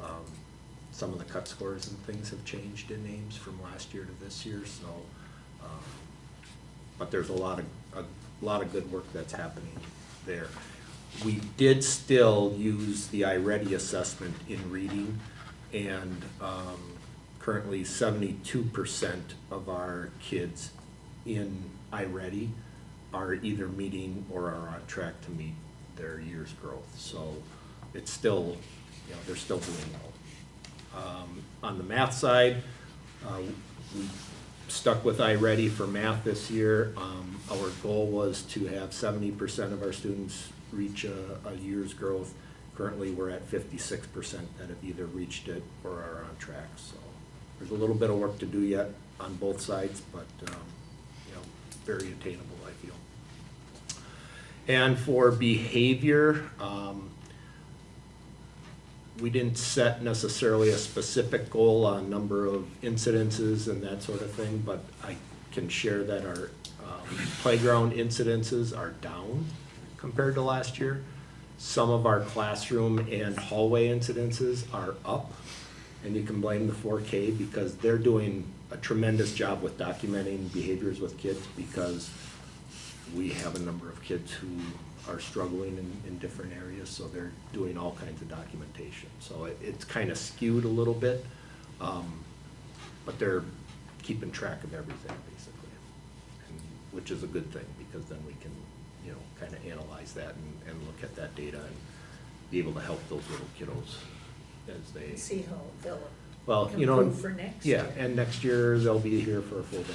some of the cut scores and things have changed in AIMS from last year to this year. So, but there's a lot of good work that's happening there. We did still use the iReady assessment in reading, and currently 72% of our kids in iReady are either meeting or are on track to meet their year's growth. So it's still, they're still doing well. On the math side, we stuck with iReady for math this year. Our goal was to have 70% of our students reach a year's growth. Currently, we're at 56% that have either reached it or are on track. So there's a little bit of work to do yet on both sides, but very attainable, I feel. And for behavior, we didn't set necessarily a specific goal on number of incidences and that sort of thing, but I can share that our playground incidences are down compared to last year. Some of our classroom and hallway incidences are up, and you can blame the 4K because they're doing a tremendous job with documenting behaviors with kids, because we have a number of kids who are struggling in different areas, so they're doing all kinds of documentation. So it's kind of skewed a little bit, but they're keeping track of everything basically, which is a good thing because then we can, kind of analyze that and look at that data and be able to help those little kiddos as they see how they'll improve for next year. Yeah, and next year they'll be here for a full day.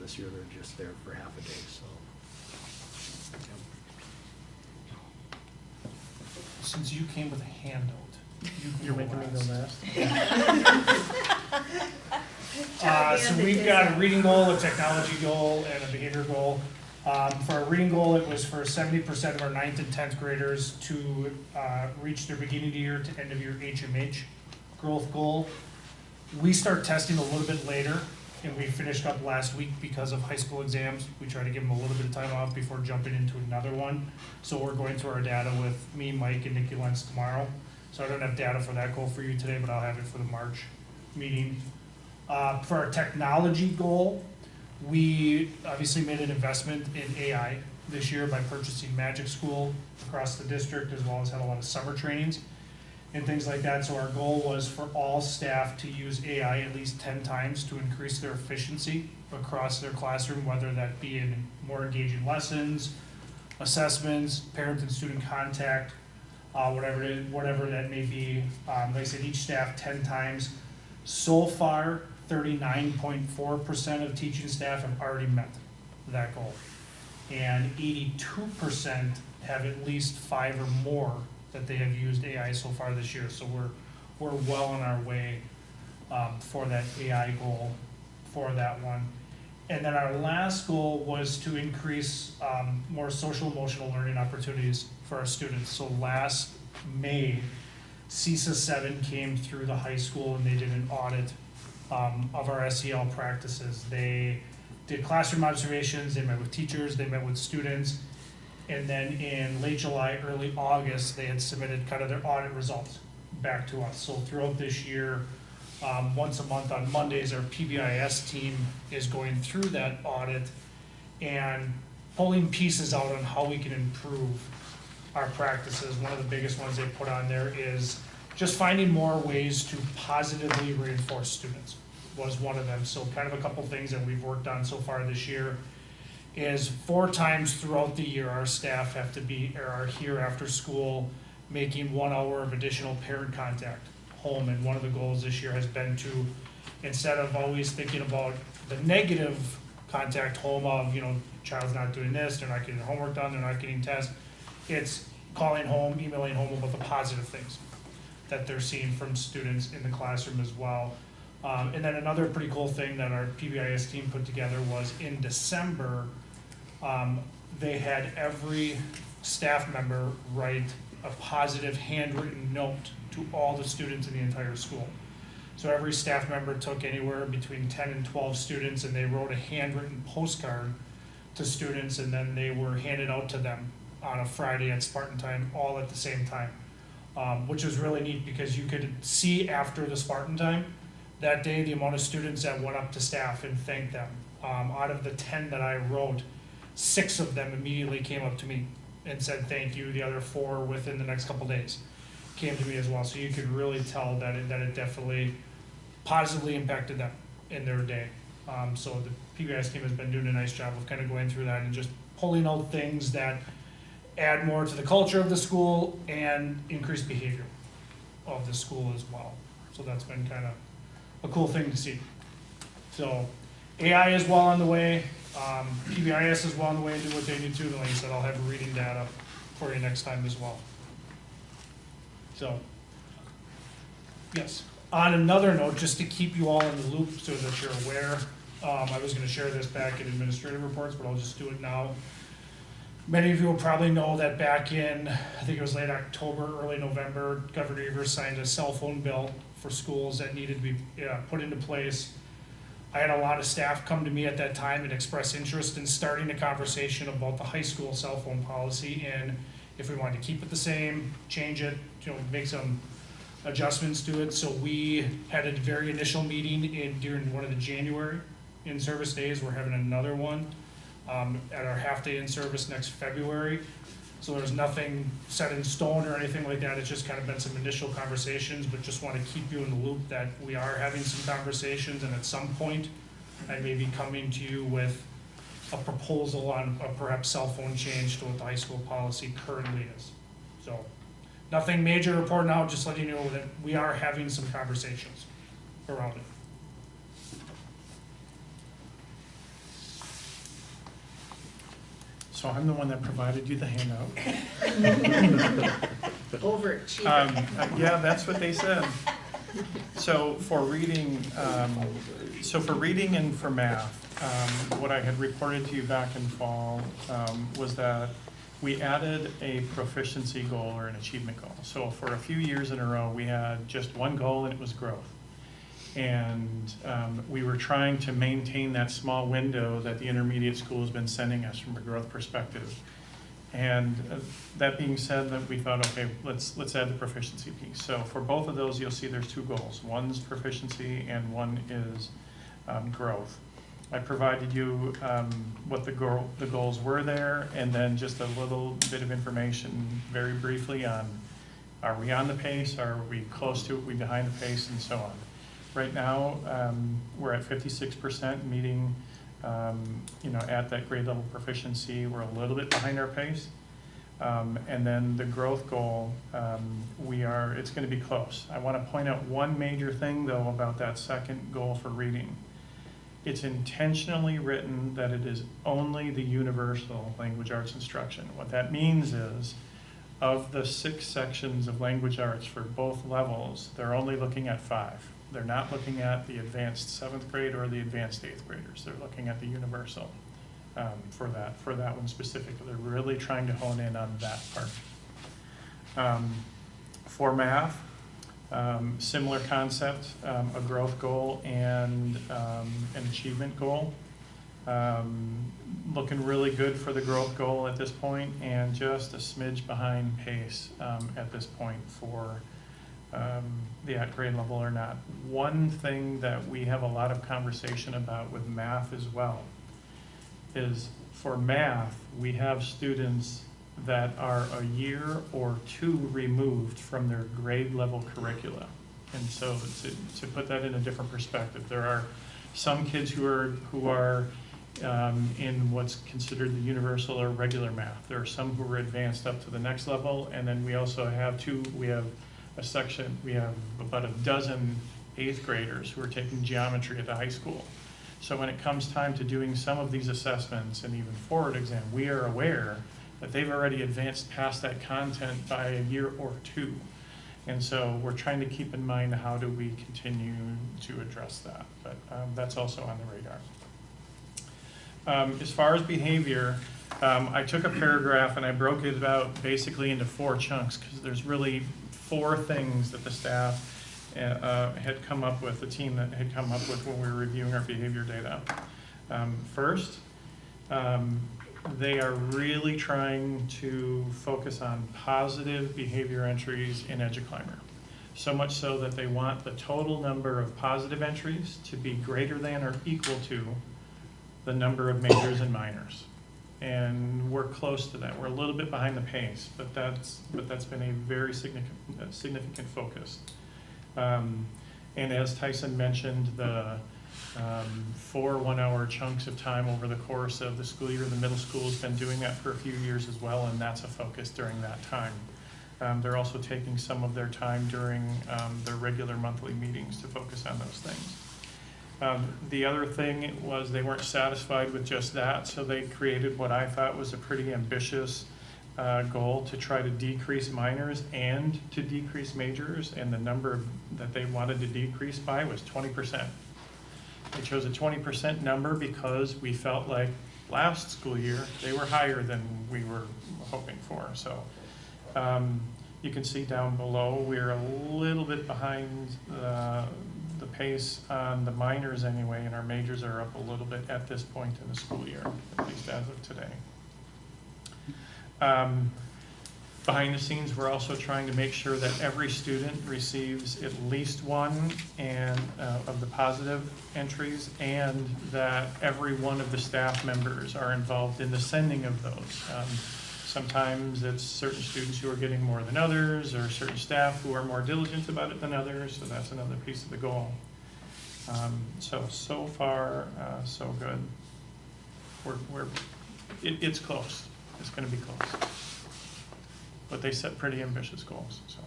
This year they're just there for half a day, so. Since you came with a handout, You're making me go last? So we've got a reading goal, a technology goal, and a behavior goal. For our reading goal, it was for 70% of our 9th and 10th graders to reach their beginning of year to end of year HMH growth goal. We start testing a little bit later, and we finished up last week because of high school exams. We try to give them a little bit of time off before jumping into another one. So we're going through our data with me, Mike, and Nikki Lentz tomorrow. So I don't have data for that goal for you today, but I'll have it for the March meeting. For our technology goal, we obviously made an investment in AI this year by purchasing Magic School across the district, as well as had a lot of summer trainings and things like that. So our goal was for all staff to use AI at least 10 times to increase their efficiency across their classroom, whether that be in more engaging lessons, assessments, parent and student contact, whatever that may be. Like I said, each staff 10 times. So far, 39.4% of teaching staff have already met that goal. And 82% have at least 5 or more that they have used AI so far this year. So we're well on our way for that AI goal for that one. And then our last goal was to increase more social emotional learning opportunities for our students. So last May, CISA 7 came through the high school and they did an audit of our SEL practices. They did classroom observations, they met with teachers, they met with students, and then in late July, early August, they had submitted kind of their audit results back to us. So throughout this year, once a month on Mondays, our PBIS team is going through that audit and pulling pieces out on how we can improve our practices. One of the biggest ones they put on there is just finding more ways to positively reinforce students was one of them. So kind of a couple things that we've worked on so far this year is 4 times throughout the year, our staff have to be, or are here after school, making 1 hour of additional parent contact home. And one of the goals this year has been to, instead of always thinking about the negative contact home of, child's not doing this, they're not getting their homework done, they're not getting tests, it's calling home, emailing home about the positive things that they're seeing from students in the classroom as well. And then another pretty cool thing that our PBIS team put together was in December, they had every staff member write a positive handwritten note to all the students in the entire school. So every staff member took anywhere between 10 and 12 students and they wrote a handwritten postcard to students, and then they were handed out to them on a Friday at Spartan time, all at the same time, which was really neat because you could see after the Spartan time that day the amount of students that went up to staff and thanked them. Out of the 10 that I wrote, 6 of them immediately came up to me and said thank you. The other 4 within the next couple days came to me as well. So you could really tell that it definitely positively impacted them in their day. So the PBIS team has been doing a nice job of kind of going through that and just pulling out things that add more to the culture of the school and increase behavior of the school as well. So that's been kind of a cool thing to see. So AI is well on the way. PBIS is well on the way to do what they need to. And like I said, I'll have reading data for you next time as well. So, yes. On another note, just to keep you all in the loop so that you're aware, I was going to share this back in administrative reports, but I'll just do it now. Many of you will probably know that back in, I think it was late October, early November, Governor Evers signed a cell phone bill for schools that needed to be put into place. I had a lot of staff come to me at that time and express interest in starting a conversation about the high school cell phone policy and if we wanted to keep it the same, change it, make some adjustments to it. So we had a very initial meeting during one of the January in-service days. We're having another one at our half-day in-service next February. So there's nothing set in stone or anything like that. It's just kind of been some initial conversations, but just want to keep you in the loop that we are having some conversations, and at some point I may be coming to you with a proposal on a perhaps cell phone change to what the high school policy currently is. So nothing major to report now, just letting you know that we are having some conversations around it. So I'm the one that provided you the handout. Overachiever. Yeah, that's what they said. So for reading, and for math, what I had reported to you back in fall was that we added a proficiency goal or an achievement goal. So for a few years in a row, we had just one goal, and it was growth. And we were trying to maintain that small window that the intermediate school has been sending us from a growth perspective. And that being said, that we thought, okay, let's add the proficiency piece. So for both of those, you'll see there's 2 goals. One's proficiency and one is growth. I provided you what the goals were there, and then just a little bit of information very briefly on, are we on the pace, are we close to it, are we behind the pace, and so on. Right now, we're at 56% meeting, at that grade level proficiency. We're a little bit behind our pace. And then the growth goal, it's going to be close. I want to point out one major thing, though, about that second goal for reading. It's intentionally written that it is only the universal language arts instruction. What that means is of the 6 sections of language arts for both levels, they're only looking at 5. They're not looking at the advanced 7th grade or the advanced 8th graders. They're looking at the universal for that one specifically. They're really trying to hone in on that part. For math, similar concept, a growth goal and an achievement goal. Looking really good for the growth goal at this point, and just a smidge behind pace at this point for the at grade level or not. One thing that we have a lot of conversation about with math as well is for math, we have students that are a year or 2 removed from their grade level curricula. And so to put that in a different perspective, there are some kids who are in what's considered the universal or regular math. There are some who are advanced up to the next level, and then we also have we have about a dozen 8th graders who are taking geometry at the high school. So when it comes time to doing some of these assessments and even forward exam, we are aware that they've already advanced past that content by a year or 2. And so we're trying to keep in mind how do we continue to address that, but that's also on the radar. As far as behavior, I took a paragraph and I broke it out basically into 4 chunks, because there's really 4 things that the staff had come up with, the team that had come up with when we were reviewing our behavior data. First, they are really trying to focus on positive behavior entries in EduClimber. So much so that they want the total number of positive entries to be greater than or equal to the number of majors and minors. And we're close to that. We're a little bit behind the pace, but that's been a very significant focus. And as Tyson mentioned, the 4 one-hour chunks of time over the course of the school year, the middle school has been doing that for a few years as well, and that's a focus during that time. They're also taking some of their time during their regular monthly meetings to focus on those things. The other thing was they weren't satisfied with just that, so they created what I thought was a pretty ambitious goal to try to decrease minors and to decrease majors, and the number that they wanted to decrease by was 20%. They chose a 20% number because we felt like last school year they were higher than we were hoping for. So you can see down below we're a little bit behind the pace on the minors anyway, and our majors are up a little bit at this point in the school year, at least as of today. Behind the scenes, we're also trying to make sure that every student receives at least one of the positive entries, and that every one of the staff members are involved in the sending of those. Sometimes it's certain students who are getting more than others, or certain staff who are more diligent about it than others, so that's another piece of the goal. So far, so good. It's close. It's going to be close. But they set pretty ambitious goals, so.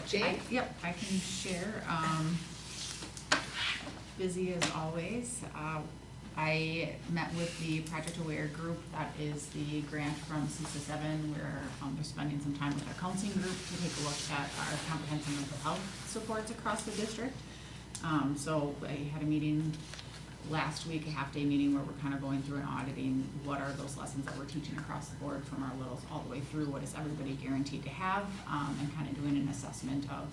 Jane? Yep, I can share. Busy as always. I met with the Project Aware group. That is the grant from CISA 7 where they're spending some time with our counseling group to take a look at our comprehensive mental health supports across the district. So I had a meeting last week, a half-day meeting where we're kind of going through and auditing what are those lessons that we're teaching across the board from our littles all the way through, what is everybody guaranteed to have, and kind of doing an assessment of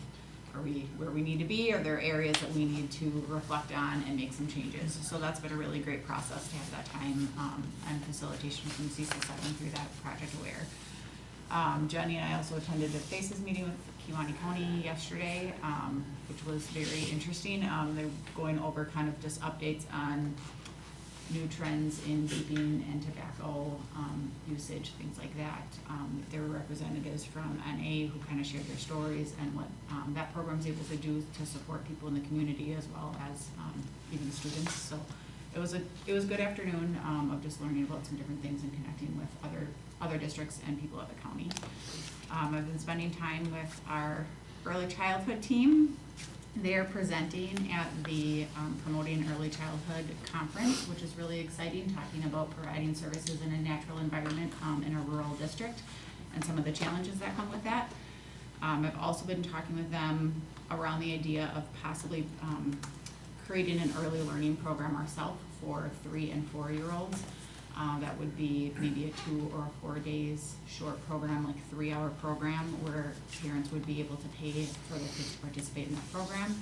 are we where we need to be, are there areas that we need to reflect on and make some changes. So that's been a really great process to have that time and facilitation from CISA 7 through that Project Aware. Jenny and I also attended a FACES meeting with Kewaunee County yesterday, which was very interesting. They're going over kind of just updates on new trends in vaping and tobacco usage, things like that. There were representatives from NA who kind of shared their stories and what that program's able to do to support people in the community as well as even students. So it was a good afternoon of just learning about some different things and connecting with other districts and people at the county. I've been spending time with our early childhood team. They are presenting at the Promoting Early Childhood Conference, which is really exciting, talking about providing services in a natural environment in a rural district and some of the challenges that come with that. I've also been talking with them around the idea of possibly creating an early learning program ourselves for 3 and 4-year-olds. That would be maybe a 2 or 4 days short program, like a 3-hour program, where parents would be able to pay for their kids to participate in that program.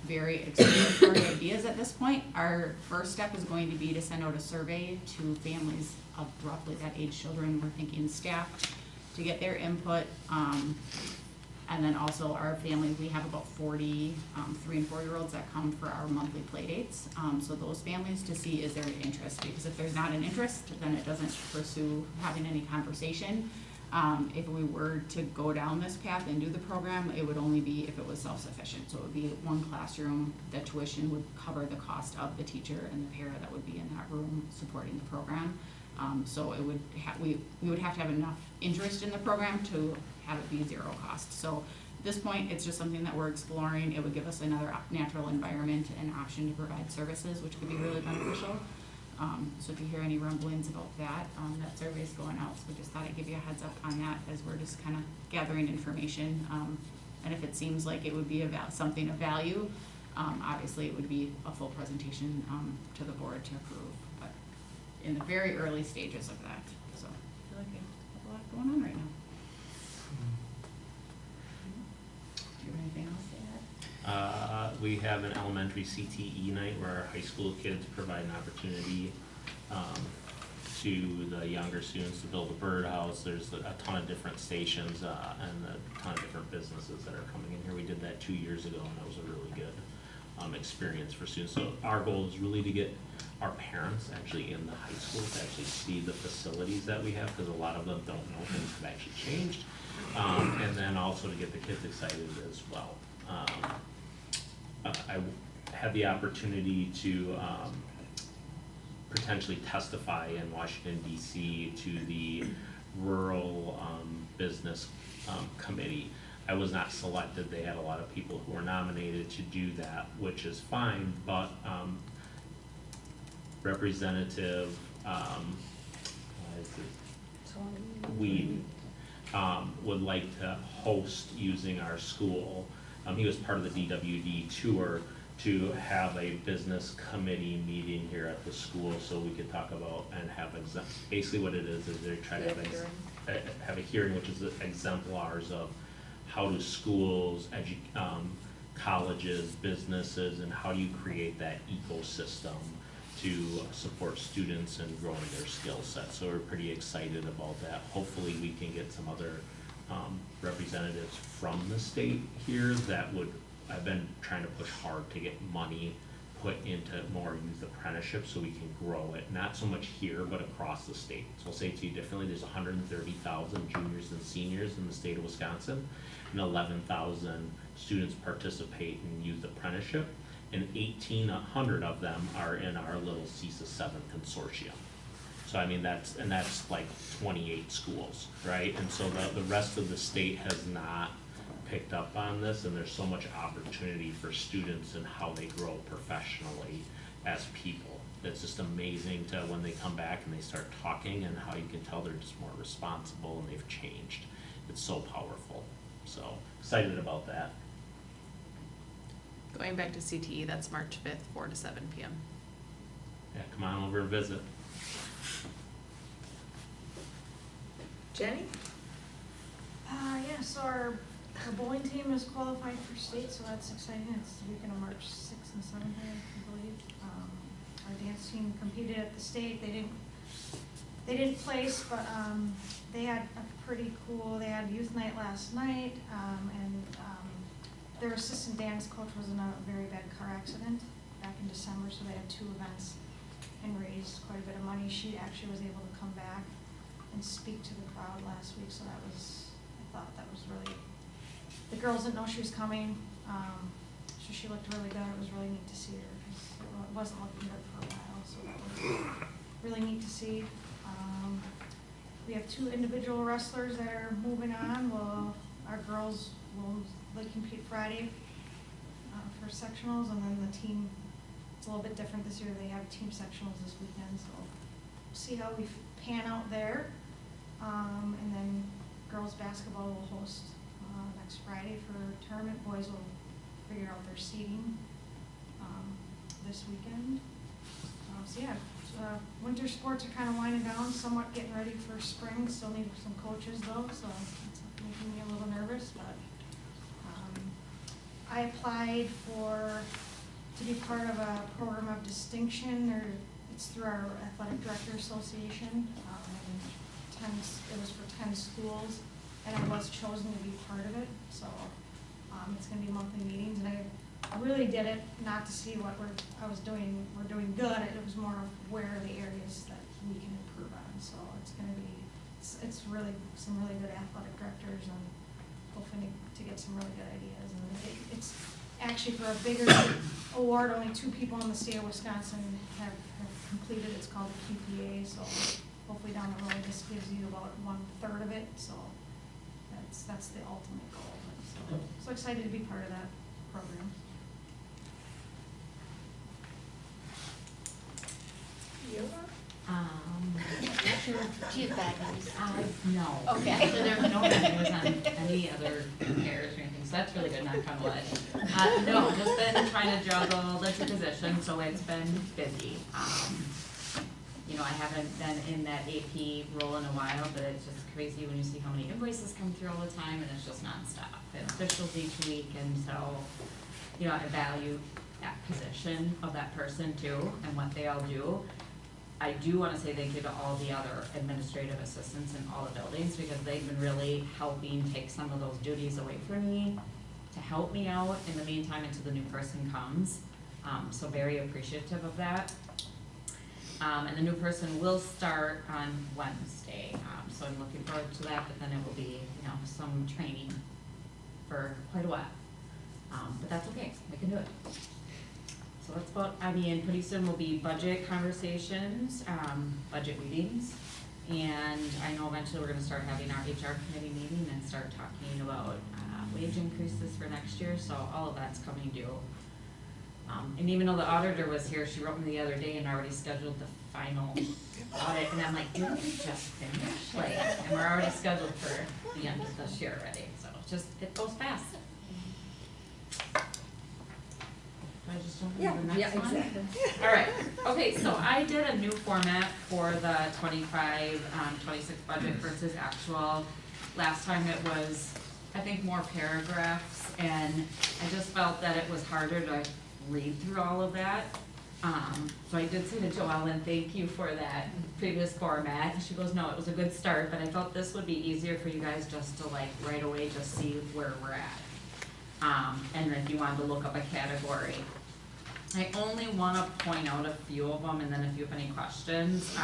Very exploratory ideas at this point. Our first step is going to be to send out a survey to families of roughly that age children. We're thinking staff, to get their input. And then also our family, we have about 40 3 and 4-year-olds that come for our monthly play dates. So those families, to see is there an interest, because if there's not an interest, then it doesn't pursue having any conversation. If we were to go down this path and do the program, it would only be if it was self-sufficient. So it would be one classroom, the tuition would cover the cost of the teacher and the para that would be in that room supporting the program. So it would we would have to have enough interest in the program to have it be 0 cost. So at this point, it's just something that we're exploring. It would give us another natural environment and option to provide services, which could be really beneficial. So if you hear any rumblings about that, that survey is going out. So we just thought I'd give you a heads up on that, as we're just kind of gathering information. And if it seems like it would be something of value, obviously it would be a full presentation to the board to approve. But in the very early stages of that, so I feel like we have a lot going on right now. Do you have anything else to add? We have an elementary CTE night where our high school kids provide an opportunity to the younger students to build a birdhouse. There's a ton of different stations and a ton of different businesses that are coming in here. We did that 2 years ago, and that was a really good experience for students. So our goal is really to get our parents actually in the high school to actually see the facilities that we have, because a lot of them don't know things have actually changed. And then also to get the kids excited as well. I had the opportunity to potentially testify in Washington DC to the rural business committee. I was not selected. They had a lot of people who were nominated to do that, which is fine, but Representative Weed would like to host using our school. He was part of the DWD tour to have a business committee meeting here at the school, so we could talk about and have basically what it is they try to have a hearing, which is exemplars of how do schools, colleges, businesses, and how do you create that ecosystem to support students and growing their skill set. So we're pretty excited about that. Hopefully we can get some other representatives from the state here that would, I've been trying to push hard to get money put into more youth apprenticeship so we can grow it, not so much here, but across the state. So I'll say it to you differently, there's 130,000 juniors and seniors in the state of Wisconsin, and 11,000 students participate in youth apprenticeship, and 1,800 of them are in our little CESA 7 consortium. So I mean, that's like 28 schools, right? And so the rest of the state has not picked up on this, and there's so much opportunity for students and how they grow professionally as people. It's just amazing to when they come back and they start talking, and how you can tell they're just more responsible and they've changed. It's so powerful. So excited about that. Going back to CTE, that's March 5th, 4 to 7 p.m. Yeah, come on over and visit. Jenny? Yeah, so our bowling team is qualified for state, so that's exciting. It's the weekend of March 6th and 7th, I believe. Our dance team competed at the state. They didn't place, but they had a pretty cool, they had youth night last night, and their assistant dance coach was in a very bad car accident back in December, so they had 2 events and raised quite a bit of money. She actually was able to come back and speak to the crowd last week, so I thought that was really, the girls didn't know she was coming, so she looked really good. It was really neat to see her, because it wasn't looking good for a while, so that was really neat to see. We have 2 individual wrestlers that are moving on. Well, our girls will compete Friday for sectionals, and then the team, it's a little bit different this year, they have team sectionals this weekend, so we'll see how we pan out there. And then girls basketball will host next Friday for tournament, boys will figure out their seating this weekend. So yeah, winter sports are kind of winding down, somewhat getting ready for spring, still need some coaches though, so it's making me a little nervous, but I applied to be part of a program of distinction, or it's through our athletic director association. It was for 10 schools, and I was chosen to be part of it, so it's gonna be monthly meetings, and I really did it not to see what we're doing good, it was more of where are the areas that we can improve on, so it's gonna be, it's really, some really good athletic directors, and hoping to get some really good ideas, and it's actually for a bigger award, only 2 people in the state of Wisconsin have completed, it's called a QPA, so hopefully down the road this gives you about 1/3 of it, so that's the ultimate goal. So excited to be part of that program. Do you have bad news? No. Okay. Actually, there's no bad news on any other repairs or anything, so that's really good, knock on wood. No, just been trying to juggle the 2 positions, so it's been busy. You know, I haven't been in that AP role in a while, but it's just crazy when you see how many invoices come through all the time, and it's just nonstop. And officials each week, and so, you know, I value that position of that person too, and what they all do. I do wanna say thank you to all the other administrative assistants in all the buildings, because they've been really helping take some of those duties away from me to help me out in the meantime until the new person comes. So very appreciative of that. And the new person will start on Wednesday, so I'm looking forward to that, but then it will be, you know, some training for quite a while. But that's okay, I can do it. So that's about, I mean, pretty soon will be budget conversations, budget meetings. And I know eventually we're gonna start having our HR committee meeting and start talking about wage increases for next year, so all of that's coming due. And even though the auditor was here, she wrote me the other day and already scheduled the final audit, and I'm like, didn't we just finish? Like, and we're already scheduled for the end of this year already, so it's just, it goes fast. I just jump into the next one? Exactly. All right, okay, so I did a new format for the 25-26 budget versus actual. Last time it was, I think, more paragraphs, and I just felt that it was harder to read through all of that. So I did say to Joellen, thank you for that previous format. She goes, no, it was a good start, but I felt this would be easier for you guys just to like right away just see where we're at. And if you wanted to look up a category. I only wanna point out a few of them, and then if you have any questions.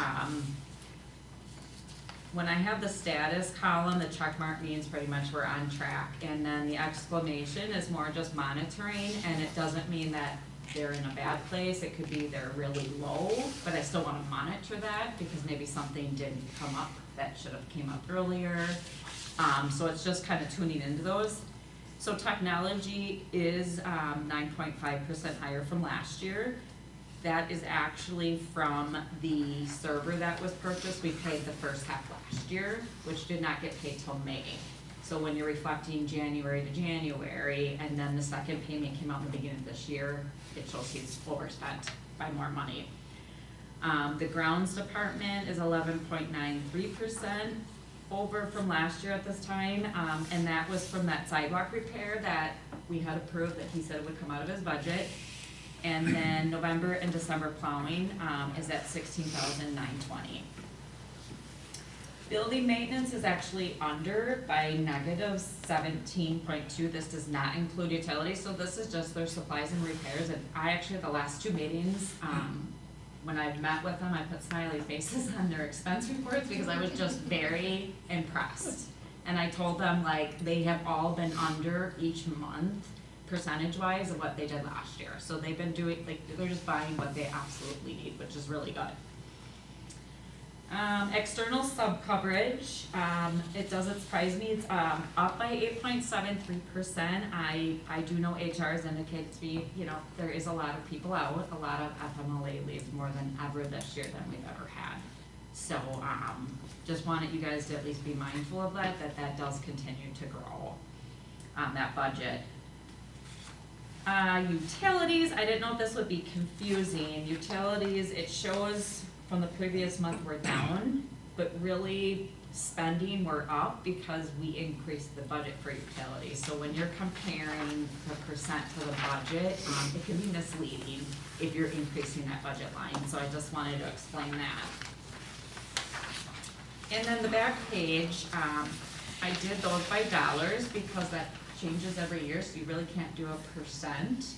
When I have the status column, the check mark means pretty much we're on track, and then the exclamation is more just monitoring, and it doesn't mean that they're in a bad place, it could be they're really low, but I still wanna monitor that, because maybe something didn't come up that should have came up earlier. So it's just kinda tuning into those. So technology is 9.5% higher from last year. That is actually from the server that was purchased. We paid the first half last year, which did not get paid till May. So when you're reflecting January to January, and then the second payment came out in the beginning of this year, it shows he's overspent by more money. The grounds department is 11.93% over from last year at this time, and that was from that sidewalk repair that we had approved that he said would come out of his budget. And then November and December plowing is at $16,920. Building maintenance is actually under by -17.2. This does not include utilities, so this is just their supplies and repairs. And I actually, the last 2 meetings, when I've met with them, I put smiley faces on their expense reports because I was just very impressed. And I told them like they have all been under each month percentage-wise of what they did last year. So they've been doing, like, they're just buying what they absolutely need, which is really good. External sub coverage, it doesn't surprise me, it's, up by 8.73%. I do know HR has indicated to me, you know, there is a lot of people out, a lot of FMLA leaves more than ever this year than we've ever had. So, just wanted you guys to at least be mindful of that does continue to grow, that budget. Utilities, I didn't know if this would be confusing. Utilities, it shows from the previous month we're down, but really spending we're up because we increased the budget for utilities. So when you're comparing the percent to the budget, it can be misleading if you're increasing that budget line. So I just wanted to explain that. And then the back page, I did those by dollars because that changes every year, so you really can't do a percent.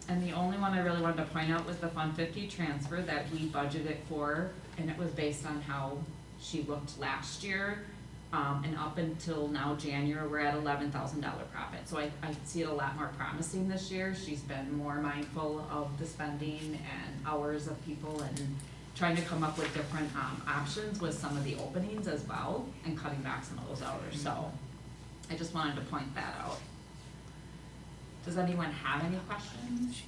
And the only one I really wanted to point out was the Fund 50 transfer that we budgeted for, and it was based on how she looked last year. And up until now, January, we're at $11,000 profit. So I see it a lot more promising this year. She's been more mindful of the spending and hours of people and trying to come up with different options with some of the openings as well and cutting back some of those hours. So I just wanted to point that out. Does anyone have any questions?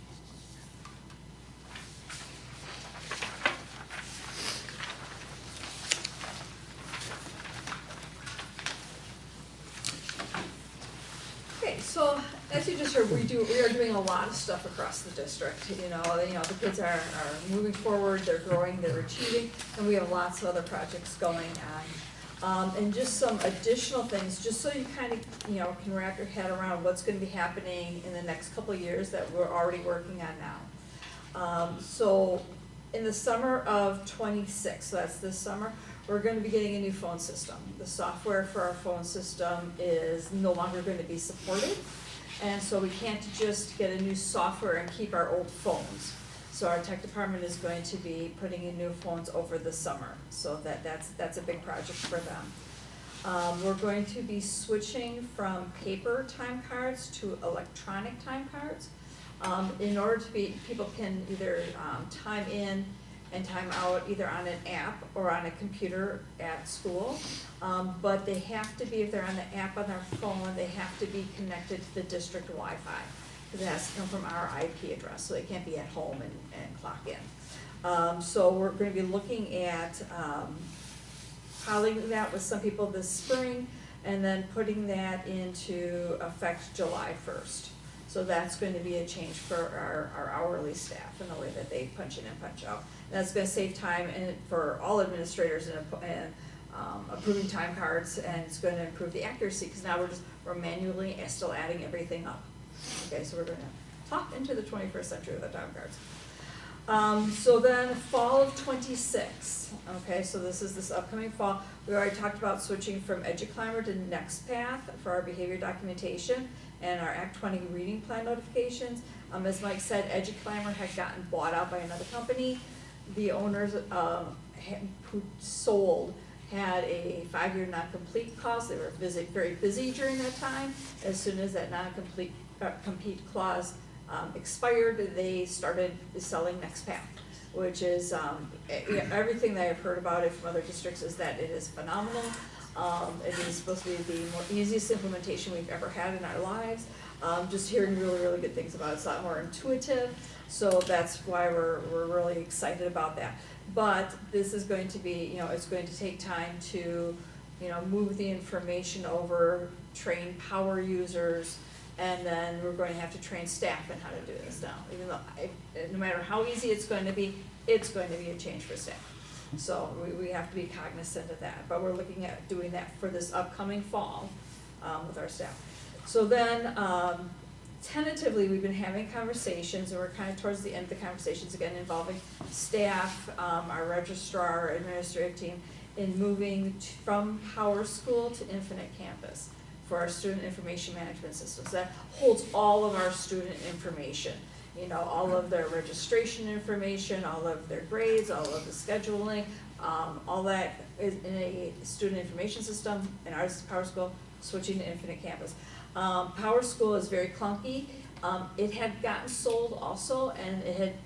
Okay, so as you just heard, we are doing a lot of stuff across the district. You know, the kids are moving forward, they're growing, they're achieving, and we have lots of other projects going on. And just some additional things, just so you kind of, you know, can wrap your head around what's going to be happening in the next couple of years that we're already working on now. So in the summer of '26, so that's this summer, we're going to be getting a new phone system. The software for our phone system is no longer going to be supported, and so we can't just get a new software and keep our old phones. So our tech department is going to be putting in new phones over the summer, so that's a big project for them. We're going to be switching from paper time cards to electronic time cards. In order to be, people can either time in and time out either on an app or on a computer at school. But they have to be, if they're on the app on their phone, they have to be connected to the district Wi-Fi. Because it has to come from our IP address, so they can't be at home and clock in. So we're going to be looking at piloting that with some people this spring and then putting that into effect July 1st. So that's going to be a change for our hourly staff in the way that they punch in and punch out. And that's going to save time for all administrators and approving time cards, and it's going to improve the accuracy because now we're manually still adding everything up. Okay, so we're going to talk into the 21st century with the time cards. So then fall of '26, okay, so this upcoming fall, we already talked about switching from EduClimber to NextPath for our behavior documentation and our Act 20 reading plan notifications. As Mike said, EduClimber had gotten bought out by another company. The owners who sold had a 5-year non-compete clause. They were very busy during that time. As soon as that non-compete clause expired, they started selling NextPath, which is everything that I've heard about it from other districts is that it is phenomenal. It is supposed to be the easiest implementation we've ever had in our lives. Just hearing really, really good things about it. It's a lot more intuitive, so that's why we're really excited about that. But this is going to be, it's going to take time to, move the information over, train power users, and then we're going to have to train staff in how to do this now. Even though, no matter how easy it's going to be a change for staff. So we have to be cognizant of that. But we're looking at doing that for this upcoming fall with our staff. So then, tentatively, we've been having conversations, and we're kind of towards the end of the conversations again, involving staff, our registrar, our administrative team, in moving from Power School to Infinite Campus for our student information management systems. That holds all of our student information, all of their registration information, all of their grades, all of the scheduling, all that is in a student information system. In ours is Power School, switching to Infinite Campus. Power School is very clunky. It had gotten sold also, and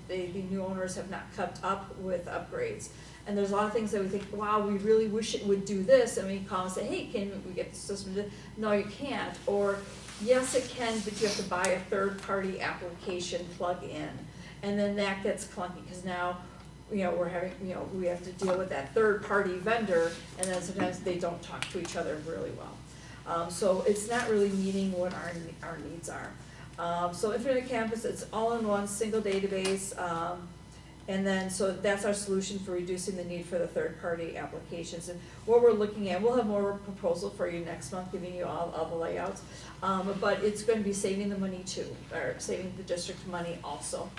the new owners have not kept up with upgrades. and there's a lot of things that we think, wow, we really wish it would do this, and we call and say, hey, can we get the system to, no, you can't, or yes, it can, but you have to buy a third-party application plug-in, and then that gets clunky, because now, we're having, we have to deal with that third-party vendor, and then sometimes they don't talk to each other really well. So it's not really meeting what our needs are. So Infinite Campus, it's all in one single database, and then, so that's our solution for reducing the need for the third-party applications. And what we're looking at, we'll have more proposal for you next month, giving you all the layouts. But it's gonna be saving the money too, or saving the district money also.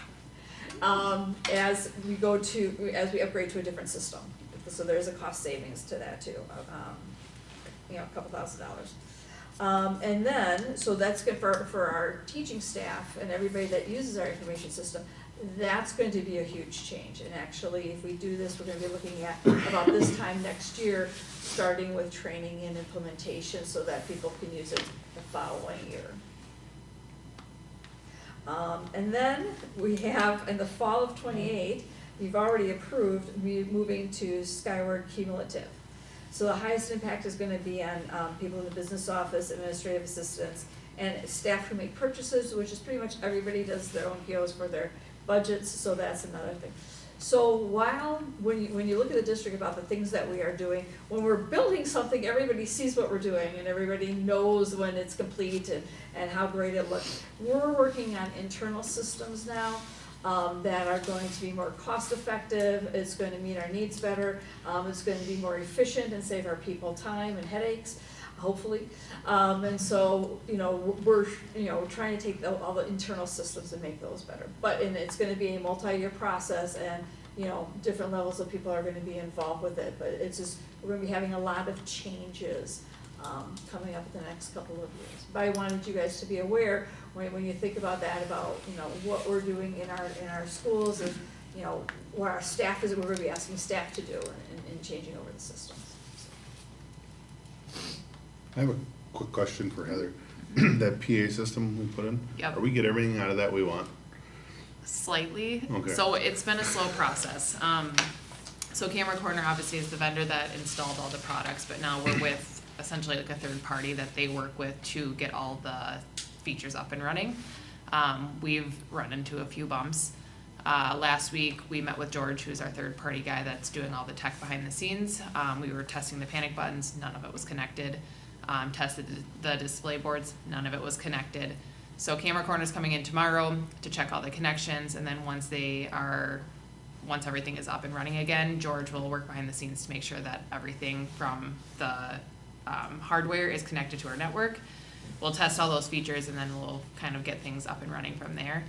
As we upgrade to a different system. So there's a cost savings to that too, a couple $1,000s. And then, so that's good for our teaching staff and everybody that uses our information system. That's going to be a huge change, and actually, if we do this, we're gonna be looking at about this time next year, starting with training and implementation so that people can use it the following year. And then we have, in the fall of '28, we've already approved moving to Skyward Cumulative. So the highest impact is gonna be on people in the business office, administrative assistants, and staff who make purchases, which is pretty much everybody does their own POs for their budgets, so that's another thing. So when you look at the district about the things that we are doing, when we're building something, everybody sees what we're doing and everybody knows when it's complete and how great it looks. We're working on internal systems now that are going to be more cost effective, it's going to meet our needs better, it's going to be more efficient and save our people time and headaches, hopefully. And so, we're, trying to take all the internal systems and make those better. And it's gonna be a multi-year process and, different levels of people are gonna be involved with it. But it's just, we're gonna be having a lot of changes, coming up in the next couple of years. But I wanted you guys to be aware, when you think about that, about, what we're doing in our schools and, what our staff is, we're gonna be asking staff to do in changing over the systems. I have a quick question for Heather. That PA system we put in, Yep. are we get everything out of that we want? Slightly. Okay. So it's been a slow process. So Camera Corner obviously is the vendor that installed all the products, but now we're with essentially like a third party that they work with to get all the features up and running. We've run into a few bumps. Last week, we met with George, who's our third-party guy that's doing all the tech behind the scenes. We were testing the panic buttons, none of it was connected. Tested the display boards, none of it was connected. So Camera Corner's coming in tomorrow to check all the connections, and then once everything is up and running again, George will work behind the scenes to make sure that everything from the hardware is connected to our network. We'll test all those features, and then we'll kind of get things up and running from there.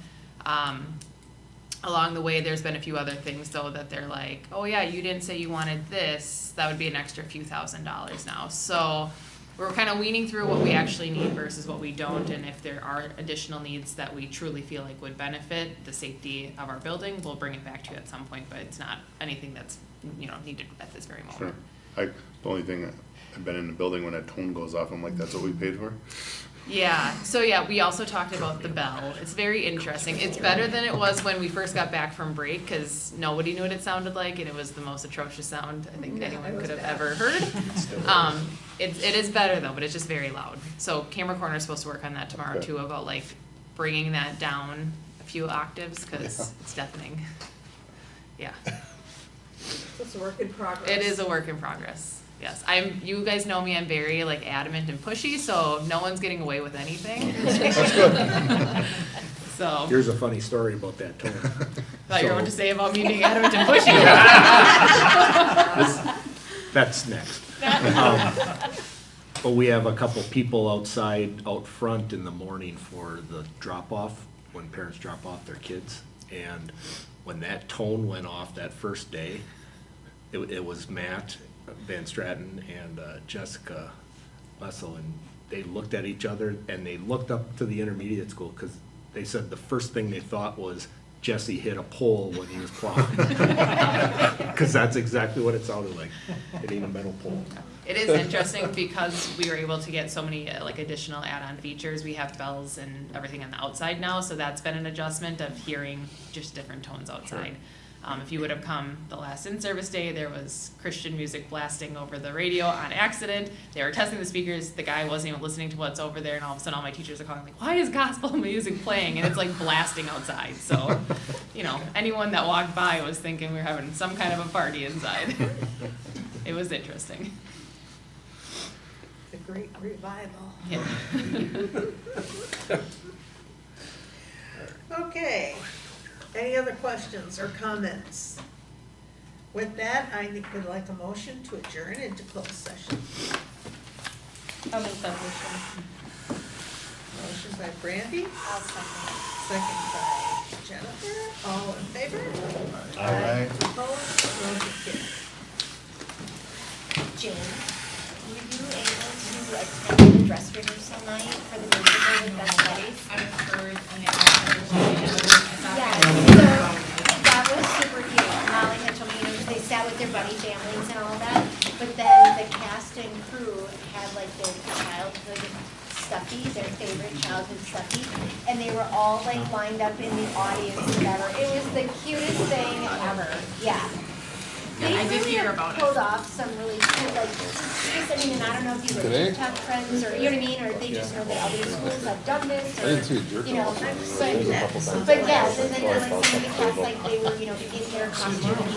Along the way, there's been a few other things though that they're like, oh yeah, you didn't say you wanted this, that would be an extra few $1,000s now. So we're kind of weaning through what we actually need versus what we don't, and if there are additional needs that we truly feel like would benefit the safety of our building, we'll bring it back to you at some point, but it's not anything that's, needed at this very moment. Sure. The only thing, I've been in the building when that tone goes off, I'm like, that's what we paid for? Yeah, so yeah, we also talked about the bell. It's very interesting. It's better than it was when we first got back from break, because nobody knew what it sounded like, and it was the most atrocious sound I think anyone could have ever heard. It is better though, but it's just very loud. So Camera Corner is supposed to work on that tomorrow too, about like bringing that down a few octaves, because it's deafening. Yeah. It's a work in progress. It is a work in progress. Yes, you guys know me, I'm very like adamant and pushy, so no one's getting away with anything. That's good. So. Here's a funny story about that tone. Thought you were going to say about me being adamant and pushy. That's next. But we have a couple people out front in the morning for the drop-off, when parents drop off their kids. And when that tone went off that first day, it was Matt Van Stratton and Jessica Wessel, and they looked at each other and they looked up to the intermediate school, because they said the first thing they thought was Jesse hit a pole when he was plowing. Because that's exactly what it sounded like, hitting a metal pole. It is interesting because we were able to get so many like additional add-on features. We have bells and everything on the outside now, so that's been an adjustment of hearing just different tones outside. If you would have come the last in-service day, there was Christian music blasting over the radio on accident. They were testing the speakers. The guy wasn't even listening to what's over there, and all of a sudden all my teachers are calling like, why is gospel music playing? And it's like blasting outside. So, you know, anyone that walked by was thinking we were having some kind of a party inside. It was interesting. The great revival. Yeah. Okay, any other questions or comments? With that, I would like a motion to adjourn into closed session. I'll make that motion. Motion by Brandy, I'll second. second by Jennifer, all in favor? All right. Opposed, motion carried. Jane, were you able to attend the dress rehearsal night for the musical with Best Buddies? I've heard and it Yeah, so that was super cute. Molly had told me, you know, they sat with their buddy families and all that, but then the cast and crew had like their childhood stuffy, their favorite childhood stuffy, and they were all like lined up in the audience or whatever. It was the cutest thing ever, yeah. They I did really hear have about it. pulled off some really cool, like, just, I mean, and I don't know if you were TikTok friends, or, you know what I mean, or they just know that other schools have done this, or, you know, but yes, and then like some of the cast, like, they were, you know, in their costume, and